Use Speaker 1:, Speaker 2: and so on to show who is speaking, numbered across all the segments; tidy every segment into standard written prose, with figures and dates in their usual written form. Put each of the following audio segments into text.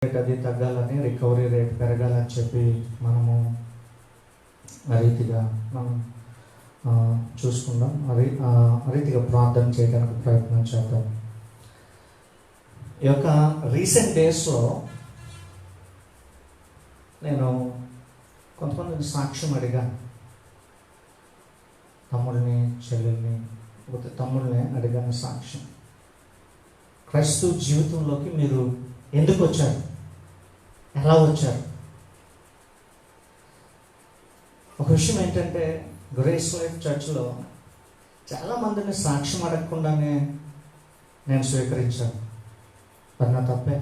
Speaker 1: అది తగ్గాలని, recovery rate పెరగాలని చెప్పి మనము ఆ రీతిగా మనం చూసుకుందాం. ఆ రీతిగా ప్రార్థన చేయడానికి ప్రయత్నం చేద్దాం. ఈ యొక్క రీసెంట్ డేస్లో నేను కొంతమందిని సాక్ష్యం అడిగాను. తమ్ముడిని, చెల్లెల్ని, తమ్ముడిని అడిగాను సాక్ష్యం. క్రైస్తవ జీవితంలోకి మీరు ఎందుకు వచ్చారు, ఎలా వచ్చారు? ఒక విషయం ఏంటంటే, గ్రేస్ లైఫ్ చర్చ్లో చాలామందిని సాక్ష్యం అడగకుండానే నేను స్వీకరించాను. అది నా తప్పే.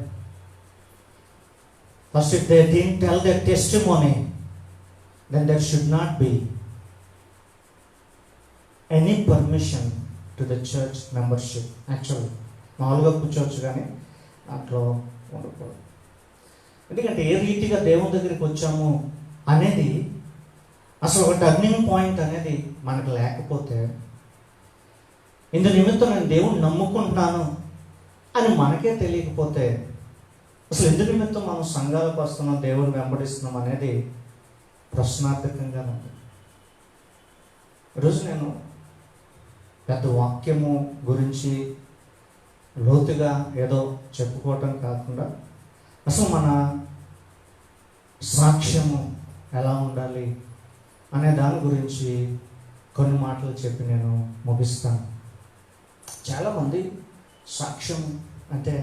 Speaker 1: First if they didn't tell their testimony, then there should not be any permission to the church membership. Actually మామూలుగా కూర్చోవచ్చు, కానీ దాంట్లో ఉండకూడదు. ఎందుకంటే ఏ రీతిగా దేవుని దగ్గరికి వచ్చాము అనేది అసలు ఒక టర్నింగ్ పాయింట్ అనేది మనకు లేకపోతే, ఇందు నిమిత్తం నేను దేవుణ్ణి నమ్ముకుంటున్నాను అని మనకే తెలియకపోతే, అసలు ఎందు నిమిత్తం మనం సంఘాలకు వస్తున్నాం, దేవుని వెంబడిస్తున్నాం అనేది ప్రశ్నార్థకంగా ఉంది. ఈరోజు నేను పెద్ద వాక్యము గురించి లోతుగా ఏదో చెప్పుకోవటం కాకుండా, అసలు మన సాక్ష్యము ఎలా ఉండాలి అనే దాని గురించి కొన్ని మాటలు చెప్పి నేను ముగిస్తాను. చాలామంది సాక్ష్యం అంటే,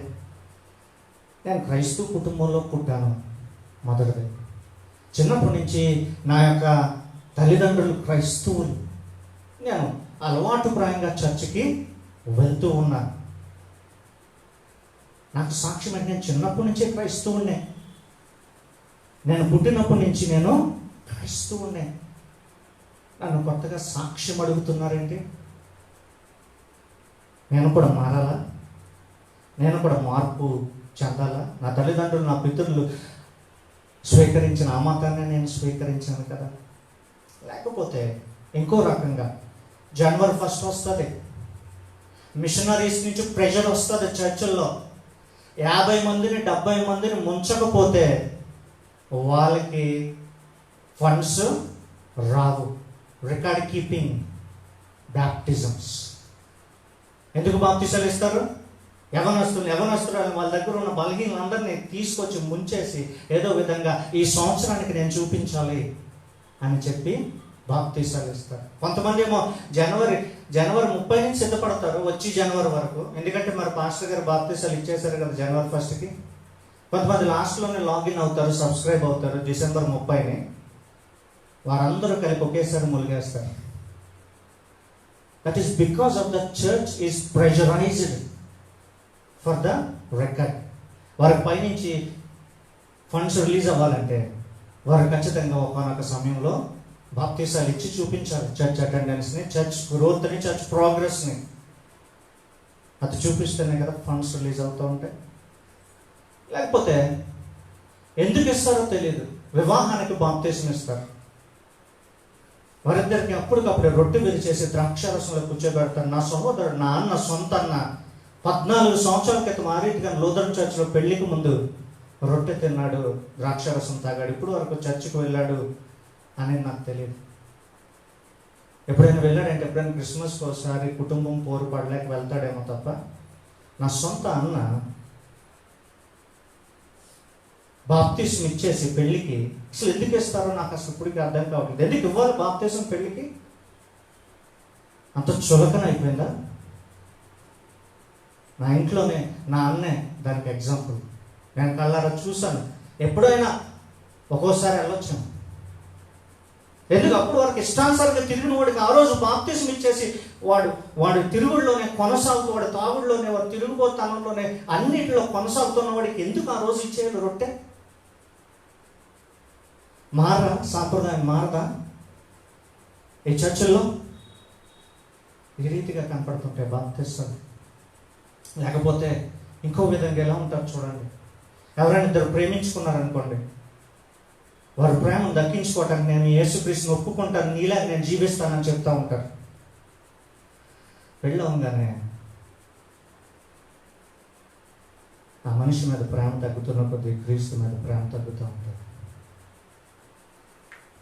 Speaker 1: నేను క్రైస్తవ కుటుంబంలో పుట్టాను. మొదటిది, చిన్నప్పటి నుంచి నా యొక్క తల్లిదండ్రులు క్రైస్తవులు. నేను అలవాటు ప్రాయంగా చర్చికి వెళ్తూ ఉన్నాను. నాకు సాక్ష్యం అంటే, నేను చిన్నప్పటి నుంచే క్రైస్తవునే. నేను పుట్టినప్పటి నుంచి నేను క్రైస్తవునే. నన్ను కొత్తగా సాక్ష్యం అడుగుతున్నారేంటి? నేను కూడా మారాలా? నేను కూడా మార్పు చెందాలా? నా తల్లిదండ్రులు, నా పితరులు స్వీకరించిన ఆ మతాన్ని నేను స్వీకరించాను కదా. లేకపోతే ఇంకో రకంగా జనవరి 1 వస్తుంది, మిషనరీస్ నుంచి ప్రెషర్ వస్తుంది చర్చిల్లో. 50 మందిని 70 మందిని ముంచకపోతే వాళ్ళకి ఫండ్స్ రావు. Record keeping baptisms. ఎందుకు బాప్తిసాలు ఇస్తారు? యవనస్తులు వాళ్ళ దగ్గర ఉన్న బలహీనలందరినీ తీసుకొచ్చి ముంచేసి ఏదో విధంగా ఈ సంవత్సరానికి నేను చూపించాలి అని చెప్పి బాప్తిసాలు ఇస్తారు. కొంతమంది ఏమో జనవరి 30 నుంచి సిద్ధపడతారు, వచ్చి జనవరి వరకు. ఎందుకంటే మరి పాస్టర్ గారు బాప్తిసాలు ఇచ్చేశారు కదా జనవరి 1కి. కొంతమంది లాస్ట్లోనే లాగిన్ అవుతారు, సబ్స్క్రైబ్ అవుతారు డిసెంబర్ 30ని. వారందరూ కలిపి ఒకేసారి ములిగేస్తారు. That is because of the church is pressurised for the record. వారికి పైనుంచి ఫండ్స్ రిలీజ్ అవ్వాలంటే వారు ఖచ్చితంగా ఒకనొక సమయంలో బాప్తిసాలు ఇచ్చి చూపించాలి. చర్చ్ అటెండెన్స్ని, చర్చ్ గ్రోత్ని, చర్చ్ ప్రోగ్రెస్ని. అది చూపిస్తేనే కదా ఫండ్స్ రిలీజ్ అవుతూ ఉంటాయి. లేకపోతే ఎందుకు ఇస్తారో తెలియదు, వివాహానికి బాప్తిసం ఇస్తారు. వారిద్దరికి అప్పటికప్పుడే రొట్టె విరిచేసి ద్రాక్షారసంలో కూర్చోబెడతారు. నా సహోదరుడు, నా అన్న, సొంత అన్న 14 సంవత్సరాల క్రితం ఆ రీతిగా లూథరన్ చర్చ్లో పెళ్లికి ముందు రొట్టె తిన్నాడు, ద్రాక్షారసం తాగాడు, ఇప్పుడు వరకు చర్చికి వెళ్ళాడు అనేది నాకు తెలియదు. ఎప్పుడైనా వెళ్ళాడంటే ఎప్పుడైనా క్రిస్మస్కి ఒకసారి కుటుంబం పోరు పడలేక వెళ్తాడేమో తప్ప, నా సొంత అన్న బాప్తిసం ఇచ్చేసి పెళ్ళికి అసలు ఎందుకు ఇస్తారో నాకు అసలు ఇప్పటికీ అర్థం కావట్లేదు. ఎందుకు ఇవ్వాలి బాప్తిసం పెళ్ళికి? అంత చులకన అయిపోయిందా? నా ఇంట్లోనే నా అన్నే దానికి ఎగ్జాంపుల్. నేను కళ్ళారా చూశాను. ఎప్పుడైనా ఒక్కోసారి వెళ్ళొచ్చాను. ఎందుకు? అప్పుడు వారికి ఇష్టానుసారంగా తిరిగిన వాడికి ఆ రోజు బాప్తిసం ఇచ్చేసి వాడు తిరుగుడులోనే కొనసాగుతూ, వాడు తాగుడులోనే, వాడు తిరుగుబోతనంలోనే అన్నిటిలో కొనసాగుతున్న వాడికి ఎందుకు ఆ రోజు ఇచ్చేయాలి రొట్టె? మారా సాంప్రదాయం మారదా ఈ చర్చిల్లో? ఈ రీతిగా కనపడుతుంటాయి బాప్తిసాలు. లేకపోతే ఇంకో విధంగా ఎలా ఉంటారు చూడండి. ఎవరైనా ఇద్దరు ప్రేమించుకున్నారనుకోండి, వారి ప్రేమను దక్కించుకోవటానికి నేను యేసుక్రీస్తుని ఒప్పుకుంటాను, నీలా నేను జీవిస్తానని చెప్తూ ఉంటారు. పెళ్ళి అవగానే ఆ మనిషి మీద ప్రేమ తగ్గుతున్న కొద్దీ క్రీస్తు మీద ప్రేమ తగ్గుతూ ఉంటుంది.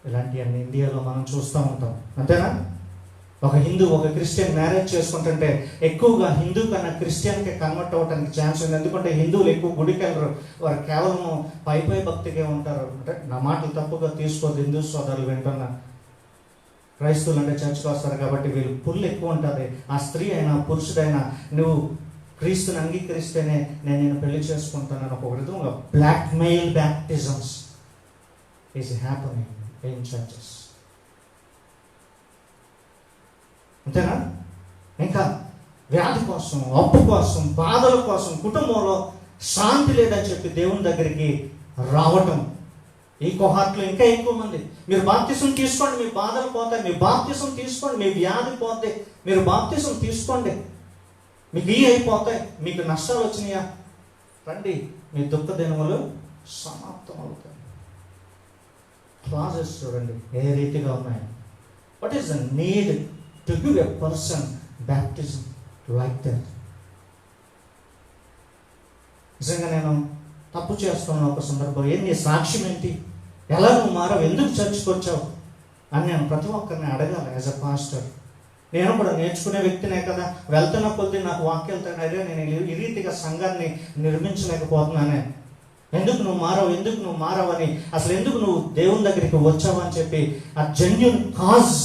Speaker 1: ఇలాంటివన్నీ ఇండియాలో మనం చూస్తూ ఉంటాం, అంతేనా? ఒక హిందూ ఒక క్రిస్టియన్ మ్యారేజ్ చేసుకుంటుంటే ఎక్కువగా హిందూ కన్నా క్రిస్టియన్కి కన్వర్ట్ అవ్వడానికి ఛాన్స్ ఉంది. ఎందుకంటే హిందువులు ఎక్కువ గుడికి వెళ్ళరు, వారు కేవలం పై భక్తిగా ఉంటారు. అంటే నా మాటలు తప్పుగా తీసుకోదు హిందూ సోదరులు వింటున్నా. క్రైస్తవులు అంటే చర్చకు వస్తారు కాబట్టి వీళ్ళు పుల్లు ఎక్కువ ఉంటుంది. ఆ స్త్రీ అయినా పురుషుడైనా నువ్వు క్రీస్తుని అంగీకరిస్తేనే నేను పెళ్లి చేసుకుంటానని ఒక విధంగా blackmail baptisms is happening in churches, అంతేనా? ఇంకా వ్యాధి కోసం, అప్పు కోసం, బాధల కోసం, కుటుంబంలో శాంతి లేదని చెప్పి దేవుని దగ్గరికి రావటం. ఈ కొహార్ట్లో ఇంకా ఎక్కువ మంది, మీరు బాప్తిసం తీసుకోండి మీ బాధలు పోతాయి, మీ బాప్తిసం తీసుకోండి మీ వ్యాధి పోతాయి, మీరు బాప్తిసం తీసుకోండి మీకు ఈ అయిపోతాయి, మీకు నష్టాలు వచ్చినాయా రండి మీ దుఃఖ దినములు సమాప్తం అవుతాయి. క్లాజెస్ చూడండి ఏ రీతిగా ఉన్నాయి. What is the need to give a person baptism like that? నిజంగా నేను తప్పు చేస్తున్న ఒక సందర్భం, నీ సాక్ష్యం ఏంటి, ఎలా నువ్వు మారావు, ఎందుకు చర్చకు వచ్చావు అని నేను ప్రతి ఒక్కరిని అడగాలి. యాజ్ అ పాస్టర్ నేను కూడా నేర్చుకునే వ్యక్తినే కదా. వెళ్తున్న కొద్దీ నాకు వాక్యాలు అదే నేను ఈ రీతిగా సంఘాన్ని నిర్మించలేకపోతున్నానే, ఎందుకు నువ్వు మారావు అని, అసలు ఎందుకు నువ్వు దేవుని దగ్గరికి వచ్చావు అని చెప్పి ఆ జెన్యూన్ కాజ్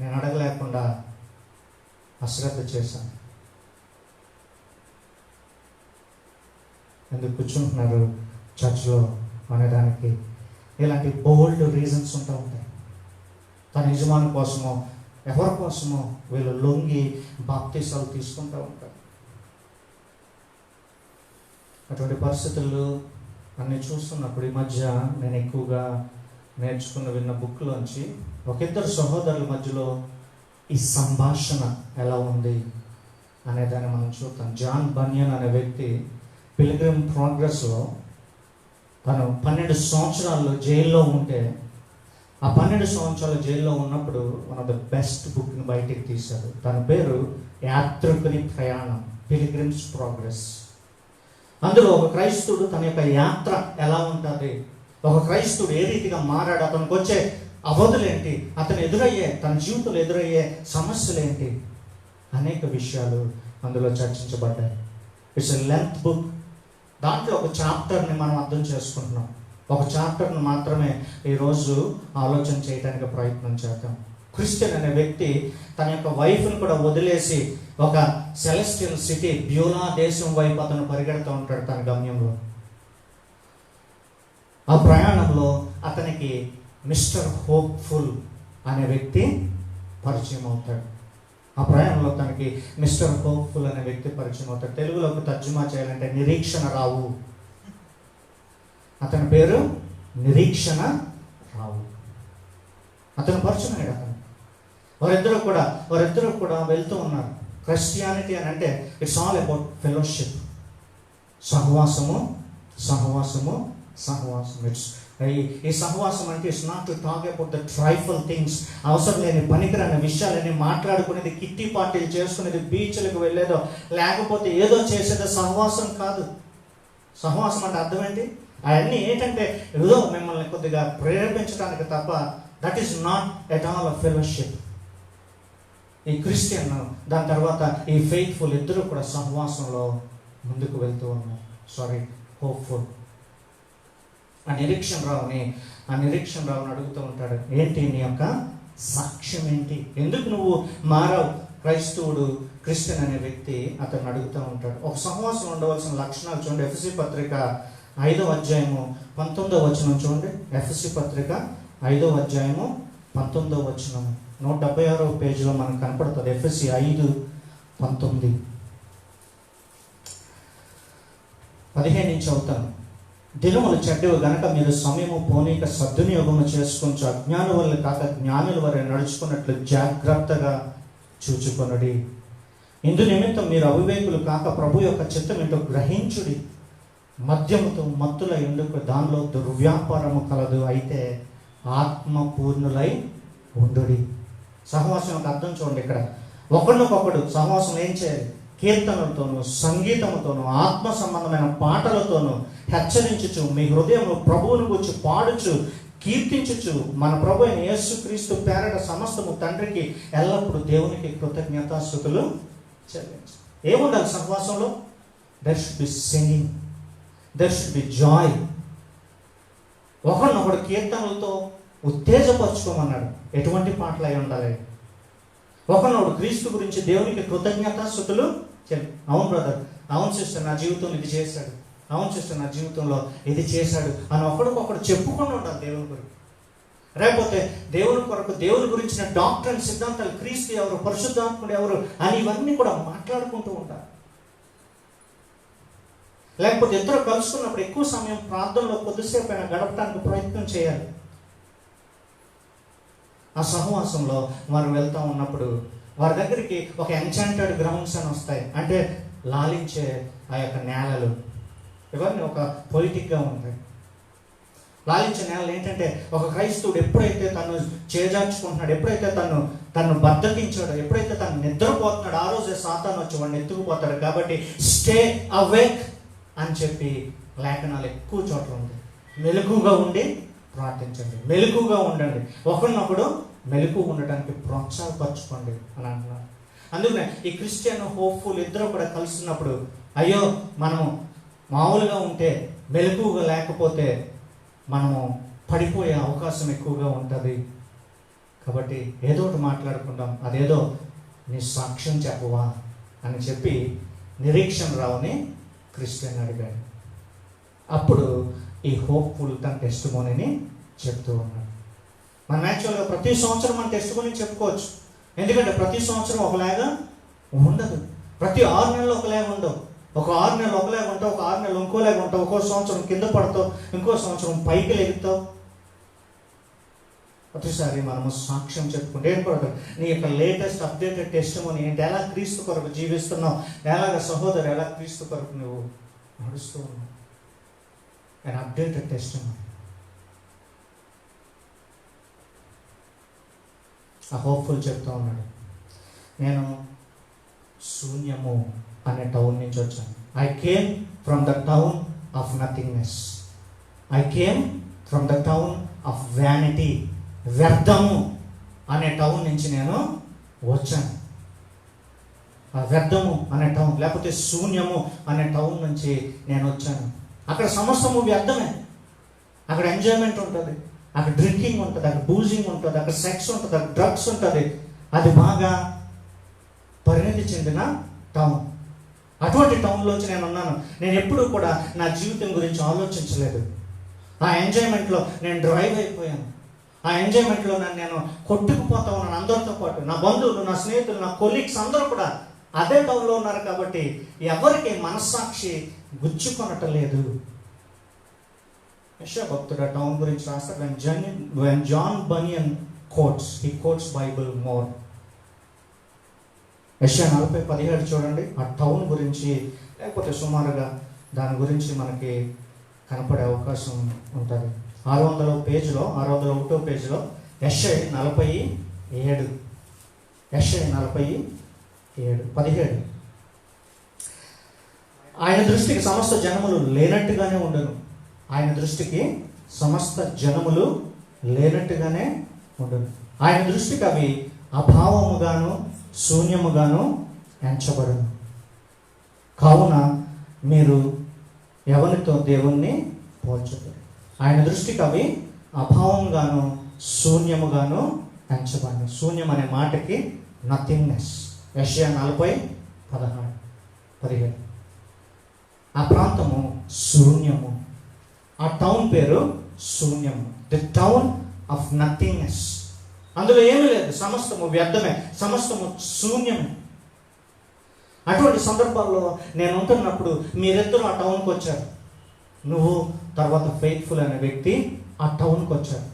Speaker 1: నేను అడగలేకుండా అశ్రద్ధ చేశాను. ఎందుకు కూర్చుంటున్నారు చర్చ్లో అనేదానికి ఇలాంటి బోల్డ్ రీజన్స్ ఉంటూ ఉంటాయి. తన యజమాని కోసమో ఎవరి కోసమో వీళ్ళు లొంగి బాప్తీసాలు తీసుకుంటూ ఉంటారు. అటువంటి పరిస్థితులు అన్నీ చూస్తున్నప్పుడు ఈ మధ్య నేను ఎక్కువగా విన్న బుక్లోంచి ఒక ఇద్దరు సహోదరుల మధ్యలో ఈ సంభాషణ ఎలా ఉంది అనేదాన్ని మనం చూద్దాం. జాన్ బన్యన్ అనే వ్యక్తి పిల్గ్రిమ్ ప్రోగ్రెస్లో తను 12 సంవత్సరాలు జైల్లో ఉంటే, ఆ 12 సంవత్సరాలు జైల్లో ఉన్నప్పుడు వన్ ఆఫ్ ద బెస్ట్ బుక్ని బయటికి తీశారు. తన పేరు యాత్రికుని ప్రయాణం, పిల్గ్రిమ్స్ ప్రోగ్రెస్. అందులో ఒక క్రైస్తవుడు తన యొక్క యాత్ర ఎలా ఉంటుంది, ఒక క్రైస్తవుడు ఏ రీతిగా మారాడు, అతనికి వచ్చే అవధులేంటి, అతను ఎదురయ్యే తన జీవితంలో ఎదురయ్యే సమస్యలేంటి, అనేక విషయాలు అందులో చర్చించబడ్డాయి. It's a length book. దాంట్లో ఒక చాప్టర్ని మనం అర్థం చేసుకుంటున్నాం. ఒక చాప్టర్ని మాత్రమే ఈరోజు ఆలోచన చేయడానికి ప్రయత్నం చేద్దాం. క్రిస్టియన్ అనే వ్యక్తి తన యొక్క వైఫ్ని కూడా వదిలేసి ఒక సెలెస్టియల్ సిటీ బ్యూలా దేశం వైపు అతను పరిగెడుతూ ఉంటాడు తన గమ్యంలో. ఆ ప్రయాణంలో అతనికి మిస్టర్ హోప్ఫుల్ అనే వ్యక్తి పరిచయం అవుతాడు. ఆ ప్రయాణంలో తనకి మిస్టర్ హోప్ఫుల్ అనే వ్యక్తి పరిచయం అవుతాడు. తెలుగులోకి తర్జుమా చేయాలంటే నిరీక్షణ రావు. అతని పేరు నిరీక్షణ రావు. అతను పరిచయం అయ్యాడు. అతను వారిద్దరూ కూడా వెళ్తూ ఉన్నారు. క్రిస్టియానిటీ అని అంటే ఇట్స్ ఆల్ అబౌట్ ఫెలోషిప్, సహవాసము. ఈ సహవాసం అంటే it's not to talk about the trifle things, అవసరం లేని పనికిరాని విషయాలని మాట్లాడుకునేది, కిట్టి పార్టీలు చేసుకునేది, బీచ్లకు వెళ్ళేదో లేకపోతే ఏదో చేసేదో సహవాసం కాదు. సహవాసం అంటే అర్థం ఏంటి? అవన్నీ ఏంటంటే ఏదో మిమ్మల్ని కొద్దిగా ప్రేరేపించడానికి తప్ప that is not at all a fellowship. ఈ క్రిస్టియన్ దాని తర్వాత ఈ ఫెయిత్ఫుల్ ఇద్దరు కూడా సహవాసంలో ముందుకు వెళ్తూ ఉన్నారు. హోప్ఫుల్. ఆ నిరీక్షణ రావుని అడుగుతూ ఉంటాడు, ఏంటి నీ యొక్క సాక్ష్యం ఏంటి, ఎందుకు నువ్వు మారావు? క్రైస్తవుడు క్రిస్టియన్ అనే వ్యక్తి అతను అడుగుతూ ఉంటాడు. ఒక సహవాసం ఉండవలసిన లక్షణాలు చూడండి. ఎఫెసీ పత్రిక 5వ అధ్యాయము 19వ వచనం చూడండి. ఎఫెసీ పత్రిక 5వ అధ్యాయము 19వ వచనం 176వ పేజీలో మనకు కనపడుతుంది. ఎఫెసీ 5:19. 15 నుంచి అవుతాను. దినములు చెడ్డవి గనక మీరు సమయము పోనీక సద్వినియోగము చేసుకొని అజ్ఞానుల వల్ల కాక జ్ఞానుల వల్ల నడుచుకున్నట్లు జాగ్రత్తగా చూచుకొనుడి. ఇందు నిమిత్తం మీరు అవివేకులు కాక ప్రభు యొక్క చిత్తం ఏంటో గ్రహించుడి. మద్యముతో మత్తులై ఉండుకు దానిలో దుర్వ్యాపారము కలదు, అయితే ఆత్మపూర్ణులై ఉండుడి. సహవాసం యొక్క అర్థం చూడండి. ఇక్కడ ఒకరినొకడు సహవాసం ఏం చేయాలి? కీర్తనలతోనూ సంగీతముతోనూ ఆత్మ సంబంధమైన పాటలతోనూ హెచ్చరించుచు మీ హృదయము ప్రభువును గురించి పాడుచు కీర్తించుచు మన ప్రభు అయిన యేసుక్రీస్తు పేరట సమస్తము తండ్రికి ఎల్లప్పుడూ దేవునికి కృతజ్ఞతాస్తుతులు చెల్లించు. ఏముండాలి సహవాసంలో? There should be singing, there should be joy. ఒకరినొకడు కీర్తనలతో ఉత్తేజపరచుకోమన్నాడు. ఎటువంటి పాటలు అయి ఉండాలి? ఒకరినొకడు క్రీస్తు గురించి దేవునికి కృతజ్ఞతాస్తుతులు అవును బ్రదర్, అవును సిస్టర్, నా జీవితంలో ఇది చేశాడు, అవును సిస్టర్, నా జీవితంలో ఇది చేశాడు అని ఒకడికొకడు చెప్పుకొని ఉండాలి దేవుని గురించి. లేకపోతే దేవుని కొరకు దేవుని గురించిన డాక్ట్రిన్ సిద్ధాంతాలు, క్రీస్తు ఎవరు, పరిశుద్ధాత్ముడు ఎవరు అని ఇవన్నీ కూడా మాట్లాడుకుంటూ ఉంటారు. లేకపోతే ఇద్దరు కలుసుకున్నప్పుడు ఎక్కువ సమయం ప్రార్థనలో కొద్దిసేపు అయినా గడపడానికి ప్రయత్నం చేయాలి. ఆ సహవాసంలో వారు వెళ్తూ ఉన్నప్పుడు వారి దగ్గరికి ఒక ఎన్చాంటెడ్ గ్రౌండ్స్ అని వస్తాయి. అంటే లాలించే ఆ యొక్క నేలలు, ఇవన్నీ ఒక పొలిటిక్గా ఉంటాయి. లాలించే నేలలు ఏంటంటే, ఒక క్రైస్తవుడు ఎప్పుడైతే తను చేజార్చుకుంటున్నాడు, ఎప్పుడైతే తను బద్దకించాడో, ఎప్పుడైతే తను నిద్రపోతున్నాడు, ఆ రోజే సాతాను వచ్చి వాడిని ఎత్తుకుపోతాడు. కాబట్టి స్టే అవేక్ అని చెప్పి లేఖనాలు ఎక్కువ చోట్ల ఉంది. మెలకుగా ఉండి ప్రార్థించండి, మెలకుగా ఉండండి, ఒకరినొకడు మెలకు ఉండటానికి ప్రోత్సాహపరచుకోండి అని అంటున్నారు. అందుకనే ఈ క్రిస్టియన్ హోప్ఫుల్ ఇద్దరు కూడా కలుస్తున్నప్పుడు, అయ్యో మనము మామూలుగా ఉంటే, మెలకుగా లేకపోతే మనము పడిపోయే అవకాశం ఎక్కువగా ఉంటుంది. కాబట్టి ఏదో ఒకటి మాట్లాడుకుంటాం, అదేదో నీ సాక్ష్యం చెప్పవా అని చెప్పి నిరీక్షణ రావుని క్రిస్టియన్ అడిగాడు. అప్పుడు ఈ హోప్ఫుల్ తన టెస్టిమోనీని చెప్తూ ఉన్నాడు. మనం యాక్చువల్గా ప్రతి సంవత్సరం మన టెస్టిమోనీ చెప్పుకోవచ్చు. ఎందుకంటే ప్రతి సంవత్సరం ఒకలాగా ఉండదు, ప్రతి 6 నెలలు ఒకలాగా ఉండవు. ఒక 6 నెలలు ఒకలాగా ఉంటావు, ఒక 6 నెలలు ఇంకోలాగా ఉంటావు, ఒక్కో సంవత్సరం కింద పడతావు, ఇంకో సంవత్సరం పైకి లెగుతావు. ప్రతిసారి మనము సాక్ష్యం చెప్పుకుంటే ఏం పడదు, నీ యొక్క లేటెస్ట్ అప్డేటెడ్ టెస్టిమోనీ ఏంటి, ఎలా క్రీస్తు కొరకు జీవిస్తున్నావు, ఎలాగ సహోదరు, ఎలా క్రీస్తు కొరకు నువ్వు నడుస్తూ ఉన్నావు, అండ్ అప్డేటెడ్ టెస్టిమోనీ. ఆ హోప్ఫుల్ చెప్తూ ఉన్నాడు, నేను శూన్యము అనే టౌన్ నుంచి వచ్చాను. I came from the town of nothingness, I came from the town of vanity, వ్యర్థము అనే టౌన్ నుంచి నేను వచ్చాను. ఆ వ్యర్థము అనే టౌన్, లేకపోతే శూన్యము అనే టౌన్ నుంచి నేను వచ్చాను. అక్కడ సమస్తము వ్యర్థమే. అక్కడ ఎంజాయ్మెంట్ ఉంటుంది, అక్కడ డ్రింకింగ్ ఉంటుంది, అక్కడ బూజింగ్ ఉంటుంది, అక్కడ సెక్స్ ఉంటుంది, అక్కడ డ్రగ్స్ ఉంటుంది. అది బాగా పరిణతి చెందిన టౌన్. అటువంటి టౌన్లోంచి నేను ఉన్నాను. నేను ఎప్పుడూ కూడా నా జీవితం గురించి ఆలోచించలేదు. ఆ ఎంజాయ్మెంట్లో నేను డ్రైవ్ అయిపోయాను. ఆ ఎంజాయ్మెంట్లో నేను కొట్టుకుపోతా ఉన్నాను అందరితో పాటు. నా బంధువులు, నా స్నేహితులు, నా కొలీగ్స్ అందరూ కూడా అదే టౌన్లో ఉన్నారు. కాబట్టి ఎవరికి మనస్సాక్షి గుచ్చుకొనటం లేదు. యెషయా భక్తుడు ఆ టౌన్ గురించి రాస్తాడు. when John Bunyan quotes, he quotes Bible more. యెషయా 40:17 చూడండి. ఆ టౌన్ గురించి, లేకపోతే సుమారుగా దాని గురించి మనకి కనపడే అవకాశం ఉంటుంది. 601వ పేజీలో యెషయా 47, యెషయా 47:17. ఆయన దృష్టికి సమస్త జనములు లేనట్టుగానే ఉండను. ఆయన దృష్టికి సమస్త జనములు లేనట్టుగానే ఉండను. ఆయన దృష్టికి అవి అభావముగాను శూన్యముగాను ఎంచబడును. కావున మీరు ఎవరితో దేవుణ్ణి పోల్చుతారు. ఆయన దృష్టికి అవి అభావంగాను శూన్యముగాను ఎంచబడును. శూన్యం అనే మాటకి నథింగ్నెస్. యెషయా 40:17. ఆ ప్రాంతము శూన్యము, ఆ టౌన్ పేరు శూన్యము, ది టౌన్ ఆఫ్ నథింగ్నెస్. అందులో ఏమీ లేదు, సమస్తము వ్యర్థమే, సమస్తము శూన్యమే. అటువంటి సందర్భాల్లో నేను ఉంటున్నప్పుడు మీరిద్దరూ ఆ టౌన్కి వచ్చారు. నువ్వు తర్వాత ఫెయిత్ఫుల్ అనే వ్యక్తి ఆ టౌన్కి వచ్చారు.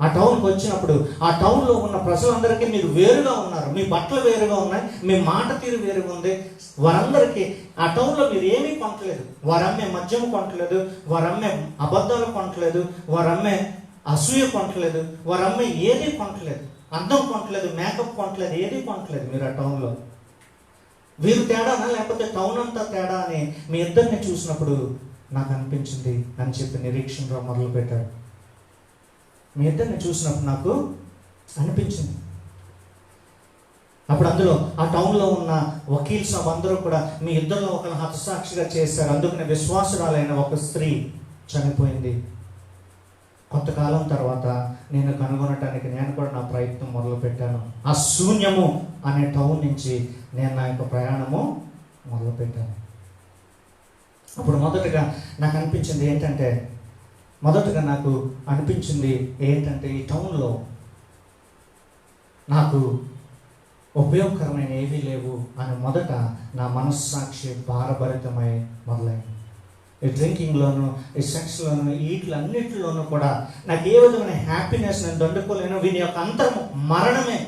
Speaker 1: ఆ టౌన్కి వచ్చినప్పుడు ఆ టౌన్లో ఉన్న ప్రజలందరికీ మీరు వేరుగా ఉన్నారు. మీ బట్టలు వేరుగా ఉన్నాయి, మీ మాట తీరు వేరుగా ఉంది. వారందరికీ ఆ టౌన్లో మీరు ఏమీ కొనట్లేదు. వారమ్మే మద్యము కొనట్లేదు, వారమ్మే అబద్ధాలు కొనట్లేదు, వారమ్మే అసూయ కొనట్లేదు, వారమ్మే ఏది కొనట్లేదు, అందం కొనట్లేదు, మేకప్ కొనట్లేదు, ఏది కొనట్లేదు మీరు ఆ టౌన్లో. వీరు తేడానా లేకపోతే టౌన్ అంతా తేడా అని మీ ఇద్దరిని చూసినప్పుడు నాకు అనిపించింది అని చెప్పి నిరీక్షణరావు మొదలు పెట్టాడు. మీ ఇద్దరిని చూసినప్పుడు నాకు అనిపించింది. అప్పుడు అందులో ఆ టౌన్లో ఉన్న వకీల్ సాబ్ అందరూ కూడా మీ ఇద్దరిలో ఒకరిని హతసాక్షిగా చేశారు. అందుకని విశ్వాసురాలైన ఒక స్త్రీ చనిపోయింది. కొంతకాలం తర్వాత నేను కనుగొనటానికి నేను కూడా నా ప్రయత్నం మొదలుపెట్టాను. ఆ శూన్యము అనే టౌన్ నుంచి నేను నా యొక్క ప్రయాణము మొదలుపెట్టాను. అప్పుడు మొదటగా నాకు అనిపించింది ఏంటంటే ఈ టౌన్లో నాకు ఉపయోగకరమైన ఏవీ లేవు అని మొదట నా మనస్సాక్షి భారభరితమై మొదలైంది. ఈ డ్రింకింగ్లోను, ఈ సెక్స్లోను, వీటిలన్నిటిలోనూ కూడా నాకు ఏ విధమైన హ్యాపీనెస్ నేను దండుకోలేను. వీటి యొక్క అంతము మరణమే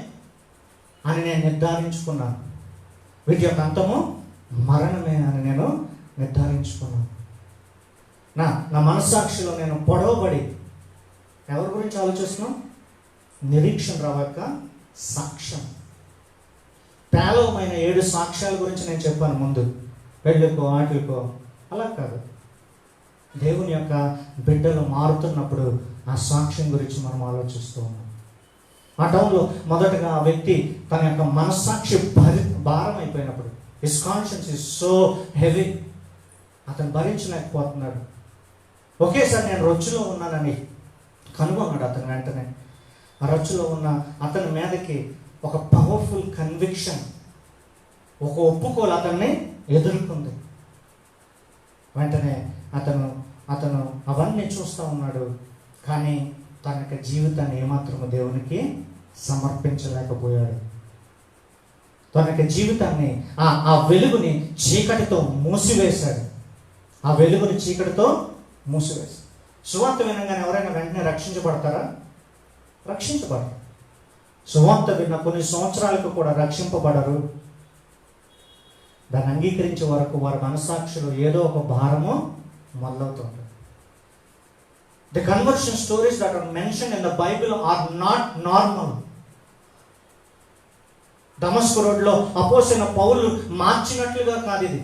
Speaker 1: అని నేను నిర్ధారించుకున్నాను. వీటి యొక్క అంతము మరణమే అని నేను నిర్ధారించుకున్నాను. నా మనస్సాక్షిలో నేను పొడవబడి ఎవరి గురించి ఆలోచిస్తున్నాం? నిరీక్షణరావు యొక్క సాక్ష్యం. పేలవమైన 7 సాక్ష్యాల గురించి నేను చెప్పాను ముందు, పెళ్ళికో ఆటలకో. అలా కాదు, దేవుని యొక్క బిడ్డలు మారుతున్నప్పుడు ఆ సాక్ష్యం గురించి మనం ఆలోచిస్తూ ఉన్నాం. ఆ టౌన్లో మొదటగా ఆ వ్యక్తి తన యొక్క మనస్సాక్షి భారం అయిపోయినప్పుడు, his conscience is so heavy, అతను భరించలేకపోతున్నాడు. ఒకేసారి నేను రొచ్చులో ఉన్నానని కనుగొన్నాడు అతను. వెంటనే ఆ రొచ్చులో ఉన్న అతని మీదకి ఒక పవర్ఫుల్ కన్విక్షన్, ఒక ఒప్పుకోలు అతన్ని ఎదుర్కొంది. వెంటనే అతను అవన్నీ చూస్తూ ఉన్నాడు. కానీ తన యొక్క జీవితాన్ని ఏమాత్రము దేవునికి సమర్పించలేకపోయాడు. తన యొక్క జీవితాన్ని ఆ వెలుగుని చీకటితో మూసివేశాడు. సువార్త వినగానే ఎవరైనా వెంటనే రక్షించబడతారా? రక్షించబడరు. సువార్త విన్న కొన్ని సంవత్సరాలకు కూడా రక్షింపబడరు. దాన్ని అంగీకరించే వరకు వారి మనస్సాక్షిలో ఏదో ఒక భారము మొదలవుతుంది. The conversion stories that are mentioned in the Bible are not normal. దమస్కు రోడ్లో అపోస్తలుడైన పౌలు మార్చినట్లుగా కాదు ఇది.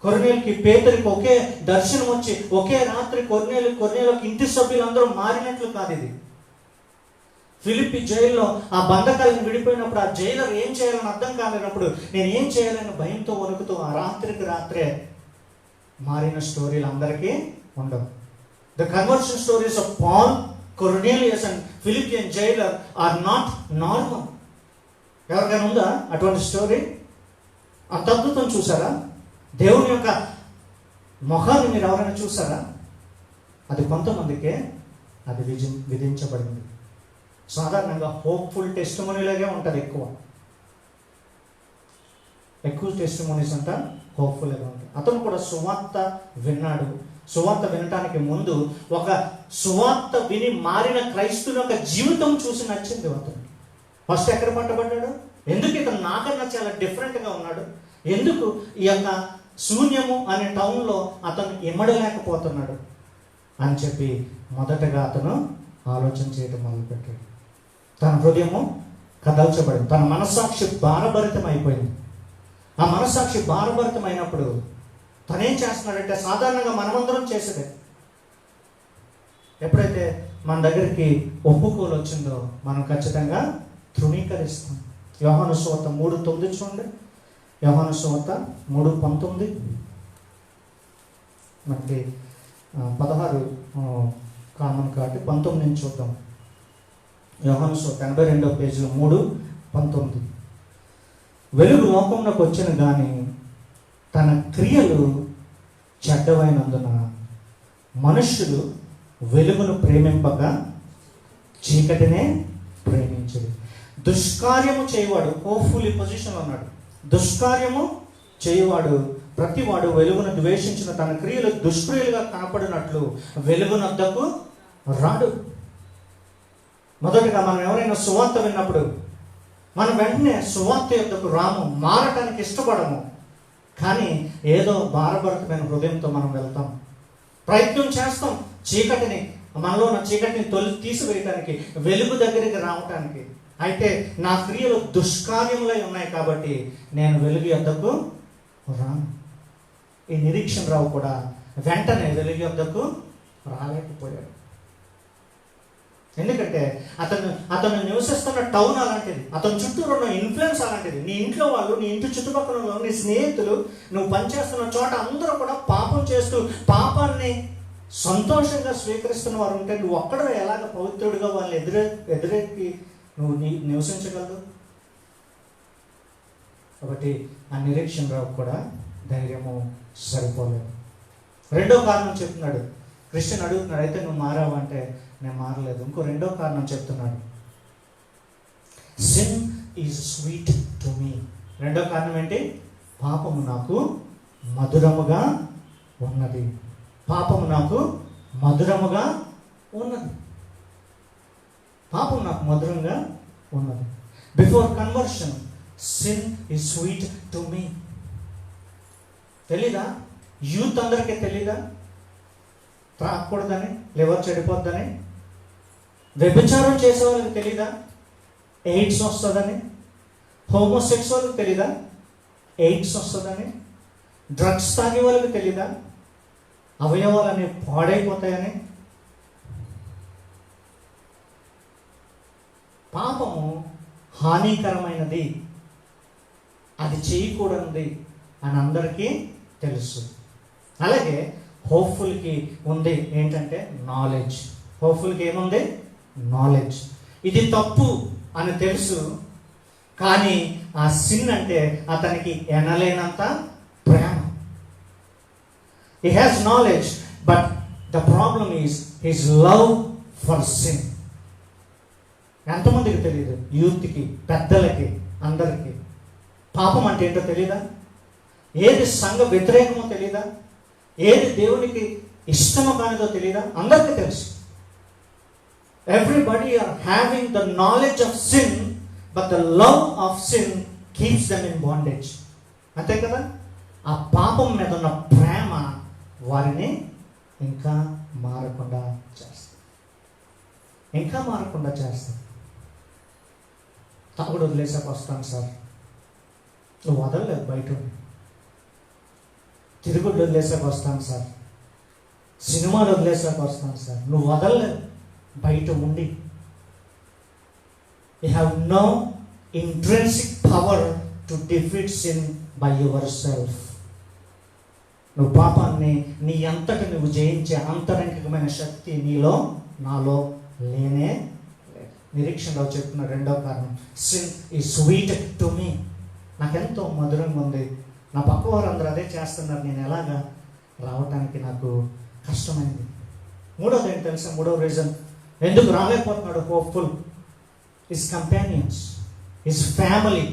Speaker 1: కొర్నేలుకి, పేతురుకి ఒకే దర్శనం వచ్చి ఒకే రాత్రి కొర్నేలుకి ఇంటి సభ్యులందరూ మారినట్లు కాదు ఇది. ఫిలిప్పి జైల్లో ఆ బంధకాలను విడిపోయినప్పుడు ఆ జైలర్ ఏం చేయాలని అర్థం కాలేనప్పుడు నేను ఏం చేయాలని భయంతో వణుకుతూ ఆ రాత్రికి రాత్రే మారిన స్టోరీలు అందరికీ ఉండవు. The conversion stories of Paul, Cornelius and Philippian jailer are not normal. ఎవరికైనా ఉందా అటువంటి స్టోరీ? అంత అద్భుతం చూసారా? దేవుని యొక్క మొహాన్ని మీరు ఎవరైనా చూసారా? అది కొంతమందికే అది విధించబడింది. సాధారణంగా హోప్ఫుల్ టెస్టిమోనీలాగే ఉంటుంది. ఎక్కువ టెస్టిమోనీస్ అంట హోప్ఫుల్గా ఉంటాయి. అతను కూడా సువార్త విన్నాడు. సువార్త వినటానికి ముందు ఒక సువార్త విని మారిన క్రైస్తువుల యొక్క జీవితం చూసి నచ్చింది అతనికి. ఫస్ట్ ఎక్కడ పట్టబడ్డాడు? ఎందుకు ఇతను నాకన్నా చాలా డిఫరెంట్గా ఉన్నాడు? ఎందుకు ఈ యొక్క శూన్యము అనే టౌన్లో అతను ఇమ్మడలేకపోతున్నాడు అని చెప్పి మొదటగా అతను ఆలోచన చేయడం మొదలుపెట్టాడు. తన హృదయము కదల్చబడింది. తన మనస్సాక్షి భారభరితం అయిపోయింది. ఆ మనస్సాక్షి భారభరితం అయినప్పుడు తనేం చేస్తున్నాడంటే సాధారణంగా మనమందరం చేసేదే. ఎప్పుడైతే మన దగ్గరికి ఒప్పుకోలు వచ్చిందో మనం ఖచ్చితంగా తృణీకరిస్తాం. యోహాను సువార్త 3:9 చూడండి. యోహాను సువార్త 3:19. మనకి 16 కామన్ కాబట్టి 19 నుంచి చూద్దాం. యోహాను సువార్త 82వ పేజీలో 3:19. వెలుగు లోకంలోకి వచ్చిన కానీ తన క్రియలు చెడ్డవైనందున మనుష్యులు వెలుగును ప్రేమింపక చీకటినే ప్రేమించడు. దుష్కార్యము చేయవాడు, హోప్ఫుల్ పొజిషన్లో ఉన్నాడు. దుష్కార్యము చేయవాడు ప్రతివాడు వెలుగును ద్వేషించిన తన క్రియలు దుష్క్రియలుగా కనపడినట్లు వెలుగునొద్దకు రాడు. మొదటగా మనం ఎవరైనా సువార్త విన్నప్పుడు మనం వెంటనే సువార్త యొద్దకు రాము, మారటానికి ఇష్టపడము. కానీ ఏదో భారభరితమైన హృదయంతో మనం వెళ్తాం, ప్రయత్నం చేస్తాం మనలో ఉన్న చీకటిని తీసివేయటానికి, వెలుగు దగ్గరికి రావటానికి. అయితే నా క్రియలు దుష్కార్యములై ఉన్నాయి కాబట్టి నేను వెలుగు యొద్దకు రాను. ఈ నిరీక్షణ రావు కూడా వెంటనే వెలుగు యొద్దకు రాలేకపోయాడు. ఎందుకంటే అతను నివసిస్తున్న టౌన్ అలాంటిది, అతని చుట్టూ ఉన్న ఇన్ఫ్లుయెన్స్ అలాంటిది. నీ ఇంట్లో వాళ్ళు, నీ ఇంటి చుట్టుపక్కల నీ స్నేహితులు, నువ్వు పనిచేస్తున్న చోట అందరూ కూడా పాపం చేస్తూ పాపాన్ని సంతోషంగా స్వీకరిస్తున్న వారు ఉంటే నువ్వు ఒక్కడ ఎలాగ పవిత్రుడిగా వాళ్ళని ఎదురెక్కి నువ్వు నివసించగలదు? కాబట్టి ఆ నిరీక్షణ రావు కూడా ధైర్యము సరిపోలేదు. రెండో కారణం చెప్తున్నాడు. క్రిస్టియన్ అడుగుతున్నాడు, అయితే నువ్వు మారావు అంటే నేను మారలేదు. ఇంకో రెండో కారణం చెప్తున్నాడు, సిన్ ఈజ్ స్వీట్ టు మీ. రెండో కారణం ఏంటి? పాపము నాకు మధురముగా ఉన్నది. పాపము నాకు మధురముగా ఉన్నది. పాపం నాకు మధురంగా ఉన్నది. Before conversion sin is sweet to me. తెలీదా? యూత్ అందరికీ తెలీదా? త్రాగకూడదని, లివర్ చెడిపోద్దని. వ్యభిచారం చేసే వాళ్ళకి తెలీదా ఎయిడ్స్ వస్తుందని? హోమోసెక్సువల్కి తెలీదా ఎయిడ్స్ వస్తుందని? డ్రగ్స్ తాగే వాళ్ళకి తెలీదా అవయవాలని పాడైపోతాయని? పాపము హానికరమైనది, అది చేయకూడనిది అని అందరికీ తెలుసు. అలాగే హోప్ఫుల్కి ఉంది ఏంటంటే నాలెడ్జ్. హోప్ఫుల్కి ఏముంది? నాలెడ్జ్. ఇది తప్పు అని తెలుసు, కానీ ఆ సిన్ అంటే అతనికి ఎనలేనంత ప్రేమ. He has knowledge, but the problem is his love for sin. ఎంతమందికి తెలియదు? యూత్కి, పెద్దలకి, అందరికీ పాపం అంటే ఏంటో తెలీదా? ఏది సంఘ వ్యతిరేకమో తెలీదా? ఏది దేవునికి ఇష్టమో కానిదో తెలీదా? అందరికీ తెలుసు. Everybody are having the knowledge of sin, but the love of sin keeps them in bondage. అంతే కదా? ఆ పాపం మీద ఉన్న ప్రేమ వారిని ఇంకా మారకుండా చేస్తుంది. ఇంకా మారకుండా చేస్తుంది. తాగుడు వదిలేసాక వస్తాను సార్, నువ్వు వదలలేదు. బయట తిరుగుడు వదిలేసాక వస్తాను సార్, సినిమాలు వదిలేసాక వస్తాను సార్, నువ్వు వదలలేదు. బయట ఉండి you have no intrinsic power to defeat sin by yourself. నువ్వు పాపాన్ని నీ అంతటి నువ్వు జయించే అంతరంగికమైన శక్తి నీలో, నాలో లేనే. నిరీక్షణలో చెప్తున్న రెండో కారణం, సిన్ ఈ స్వీట్ టు మీ. నాకెంతో మధురంగా ఉంది, నా పక్క వారందరూ అదే చేస్తున్నారు, నేను ఎలాగా రావటానికి నాకు కష్టమైంది. మూడోది ఏంటి తెలుసా? మూడో రీజన్ ఎందుకు రాలేకపోతున్నాడు Hopeful, his companions, his family,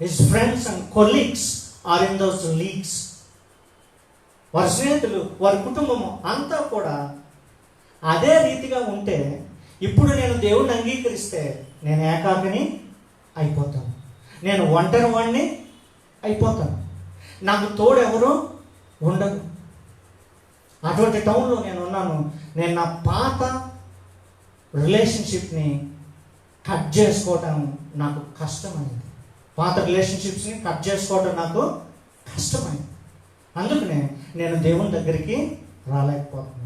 Speaker 1: his friends and colleagues are in those leagues. వారి స్నేహితులు, వారి కుటుంబము అంతా కూడా అదే రీతిగా ఉంటే, ఇప్పుడు నేను దేవుణ్ణి అంగీకరిస్తే నేను ఏకాకిని అయిపోతాను, నేను ఒంటరి వాడిని అయిపోతాను, నాకు తోడెవరు ఉండదు. అటువంటి టౌన్లో నేను ఉన్నాను. నేను నా పాత రిలేషన్షిప్ని కట్ చేసుకోవటం నాకు కష్టమైంది. పాత రిలేషన్షిప్స్ని కట్ చేసుకోవటం నాకు కష్టమైంది. అందుకనే నేను దేవుని దగ్గరికి రాలేకపోతున్నాను.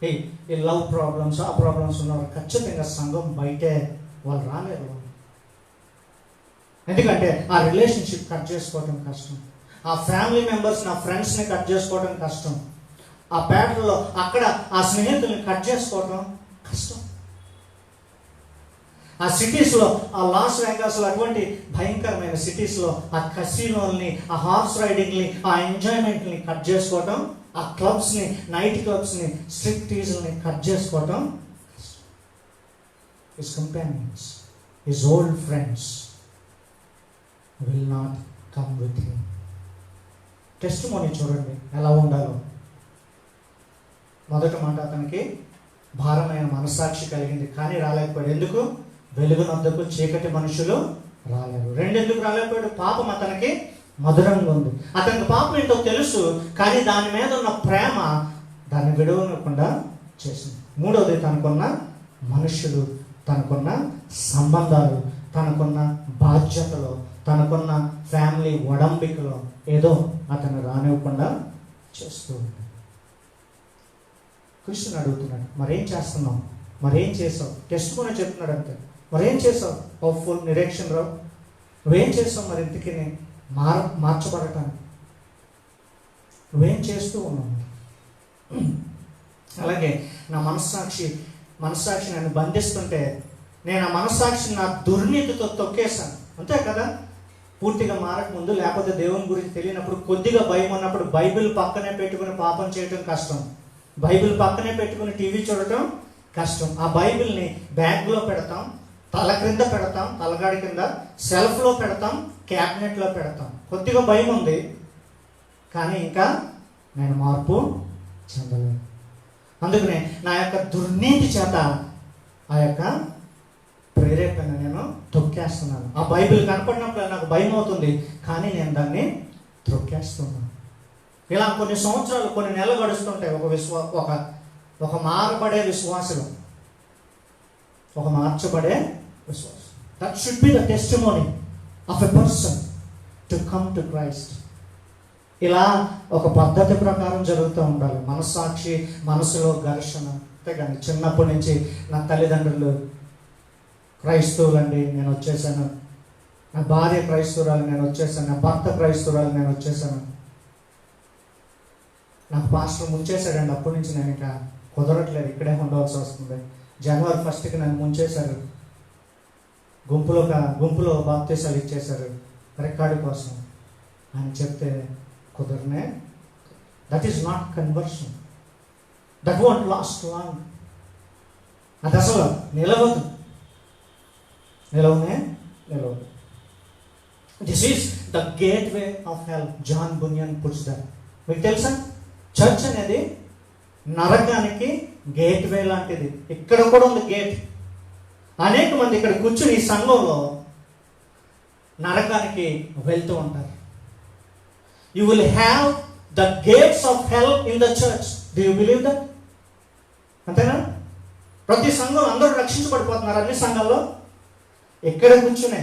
Speaker 1: ఈ లవ్ ప్రాబ్లమ్స్, ఆ ప్రాబ్లమ్స్ ఉన్నవారు ఖచ్చితంగా సంఘం బయటే వాళ్ళు రాలేరు. ఎందుకంటే ఆ రిలేషన్షిప్ కట్ చేసుకోవటం కష్టం. ఆ ఫ్యామిలీ మెంబర్స్, నా ఫ్రెండ్స్ని కట్ చేసుకోవడం కష్టం. ఆ పేటలో అక్కడ ఆ స్నేహితుల్ని కట్ చేసుకోవటం కష్టం. ఆ సిటీస్లో, ఆ లాస్ వేగాస్లో, అటువంటి భయంకరమైన సిటీస్లో ఆ కసినోల్ని, ఆ హార్స్ రైడింగ్ని, ఆ ఎంజాయ్మెంట్ని కట్ చేసుకోవటం, ఆ క్లబ్స్ని, నైట్ క్లబ్స్ని, స్ట్రిక్ట్ టీజ్ని కట్ చేసుకోవటం కష్టం. His companions, his old friends will not come with him. Testimony చూడండి ఎలా ఉండాలో. మొదటి మాట, అతనికి భారమైన మనసాక్షి కలిగింది కానీ రాలేకపోయాడు. ఎందుకు? వెలుగునొద్దకు చీకటి మనుషులు రాలేరు. రెండు, ఎందుకు రాలేకపోయాడు? పాపం అతనికి మధురంగా ఉంది. అతనికి పాపం ఏంటో తెలుసు, కానీ దాని మీద ఉన్న ప్రేమ దాన్ని విడవకుండా చేసింది. మూడవది, తనకున్న మనుషులు తనకున్న సంబంధాలు, తనకున్న బాధ్యతలు, తనకున్న ఫ్యామిలీ ఒడంబికలో ఏదో అతను రానివ్వకుండా చేస్తూ ఉన్నాడు. కృష్ణుని అడుగుతున్నాడు, మరేం చేస్తున్నావు, మరేం చేసావు? టెస్ట్ కూడా చెప్తున్నాడు అంతే. మరేం చేసావు హోప్ఫుల్ నిరీక్షణ రావు, నువ్వేం చేసావు మరి ఇంటికి మార్చబడటానికి? నువ్వేం చేస్తూ ఉన్నావు? అలాగే నా మనస్సాక్షి నన్ను బంధిస్తుంటే నేను ఆ మనస్సాక్షిని నా దుర్నీతితో తొక్కేశాను, అంతే కదా. పూర్తిగా మారకముందు, లేకపోతే దేవుని గురించి తెలియనప్పుడు, కొద్దిగా భయం ఉన్నప్పుడు బైబిల్ పక్కనే పెట్టుకుని పాపం చేయటం కష్టం, బైబిల్ పక్కనే పెట్టుకుని టీవీ చూడటం కష్టం. ఆ బైబిల్ని బ్యాగ్లో పెడతాం, తల క్రింద పెడతాం, తలగాడి కింద, సెల్ఫ్లో పెడతాం, క్యాబినెట్లో పెడతాం. కొద్దిగా భయం ఉంది, కానీ ఇంకా నేను మార్పు చెందలేదు. అందుకనే నా యొక్క దుర్నీతి చేత ఆ యొక్క ప్రేరేపణ నేను తొక్కేస్తున్నాను. ఆ బైబిల్ కనపడినప్పుడు నాకు భయం అవుతుంది, కానీ నేను దాన్ని తొక్కేస్తున్నాను. ఇలా కొన్ని సంవత్సరాలు, కొన్ని నెలలు గడుస్తుంటాయి. ఒక మారబడే విశ్వాసం, ఒక మార్చబడే విశ్వాసం. That should be the testimony of a person to come to Christ. ఇలా ఒక పద్ధతి ప్రకారం జరుగుతూ ఉండాలి. మనస్సాక్షి, మనసులో ఘర్షణ. అంతేగాని చిన్నప్పటి నుంచి నా తల్లిదండ్రులు క్రైస్తవులండి, నేను వచ్చేసాను, నా భార్య క్రైస్తవురాలు, నేను వచ్చేసాను, నా భర్త క్రైస్తవురాలు, నేను వచ్చేసాను, నాకు పాస్టర్ ముంచేశాడండి, అప్పటి నుంచి నేను ఇంకా కుదరట్లేదు, ఇక్కడే ఉండవలసి వస్తుంది, జనవరి 1కి నన్ను ముంచేశారు, గుంపులో బాప్తీసాలు ఇచ్చేశారు రికార్డు కోసం అని చెప్తే కుదరనే. That is not conversion. That won't last long. అది అసలు నిలవదు. This is the gateway of hell. John Bunyan puts that. మీకు తెలుసా, చర్చ్ అనేది నరకానికి గేట్ వే లాంటిది. ఇక్కడ కూడా ఉంది గేట్. అనేక మంది ఇక్కడ కూర్చుని ఈ సంఘంలో నరకానికి వెళ్తూ ఉంటారు. You will have the gates of hell in the church. Do you believe that? అంతేనా? ప్రతి సంఘం అందరూ రక్షించబడిపోతున్నారు. అన్ని సంఘాల్లో ఎక్కడ కూర్చునే